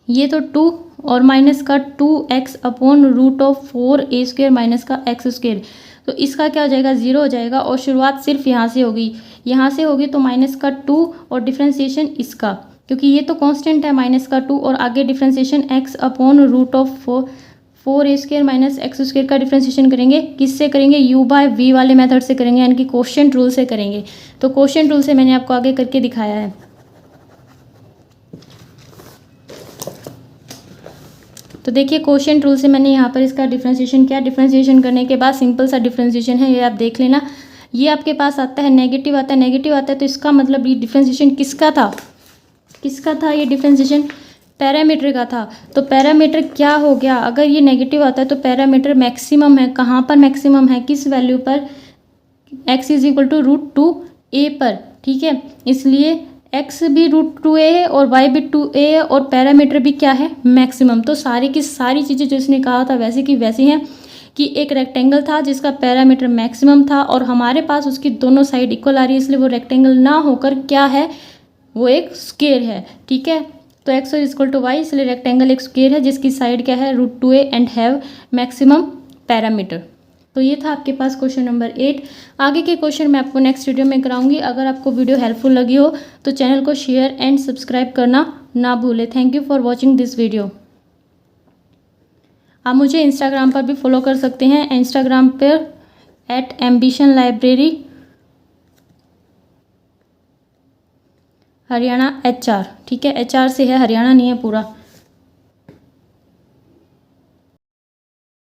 ये तो 2 और माइनस का 2x अपॉन √4a² माइनस का x²। तो इसका क्या हो जाएगा, 0 हो जाएगा और शुरुआत सिर्फ यहाँ से होगी, यहाँ से होगी तो -2 और डिफ्रेंसिएशन इसका, क्योंकि ये तो कांस्टेंट है -2 और आगे डिफ्रेंसिएशन x/√4a² - x² का डिफ्रेंसिएशन करेंगे, किससे करेंगे, u/v वाले मेथड से करेंगे, यानी कि क्वोशिएंट रूल से करेंगे। तो क्वोशिएंट रूल से मैंने आपको आगे करके दिखाया है। तो देखिए क्वोशिएंट रूल से मैंने यहाँ पर इसका डिफ्रेंसिएशन किया, डिफ्रेंसिएशन करने के बाद सिंपल सा डिफ्रेंसिएशन है, ये आप देख लेना। ये आपके पास आता है नेगेटिव आता है, नेगेटिव आता है तो इसका मतलब ये डिफ्रेंसिएशन किसका था, किसका था, ये डिफ्रेंसिएशन पैरामीटर का था। तो पैरामीटर क्या हो गया, अगर ये नेगेटिव आता है तो पैरामीटर मैक्सिमम है, कहाँ पर मैक्सिमम है, किस वैल्यू पर, x = √2a पर, ठीक है। इसलिए x भी √2a है और y भी 2a है और पैरामीटर भी क्या है, मैक्सिमम। तो सारी की सारी चीज़ें जो इसने कहा था वैसे की वैसी हैं, कि एक रेक्टेंगल था जिसका पैरामीटर मैक्सिमम था और हमारे पास उसकी दोनों साइड इक्वल आ रही है, इसलिए वो रेक्टेंगल ना होकर क्या है, वो एक स्क्वायर है, ठीक है। तो x = y, इसलिए रेक्टेंगल एक स्क्वायर है जिसकी साइड क्या है, √2a and have maximum parameter. तो ये था आपके पास क्वेश्चन नंबर 8। आगे के क्वेश्चन मैं आपको नेक्स्ट वीडियो में कराऊंगी। अगर आपको वीडियो हेल्पफुल लगी हो तो चैनल को शेयर एंड सब्सक्राइब करना ना भूलें। Thank you for watching this video. आप मुझे इंस्टाग्राम पर भी फॉलो कर सकते हैं, इंस्टाग्राम पर @ambitionlibrary हरियाणा HR, ठीक है, HR से है, हरियाणा नहीं है पूरा।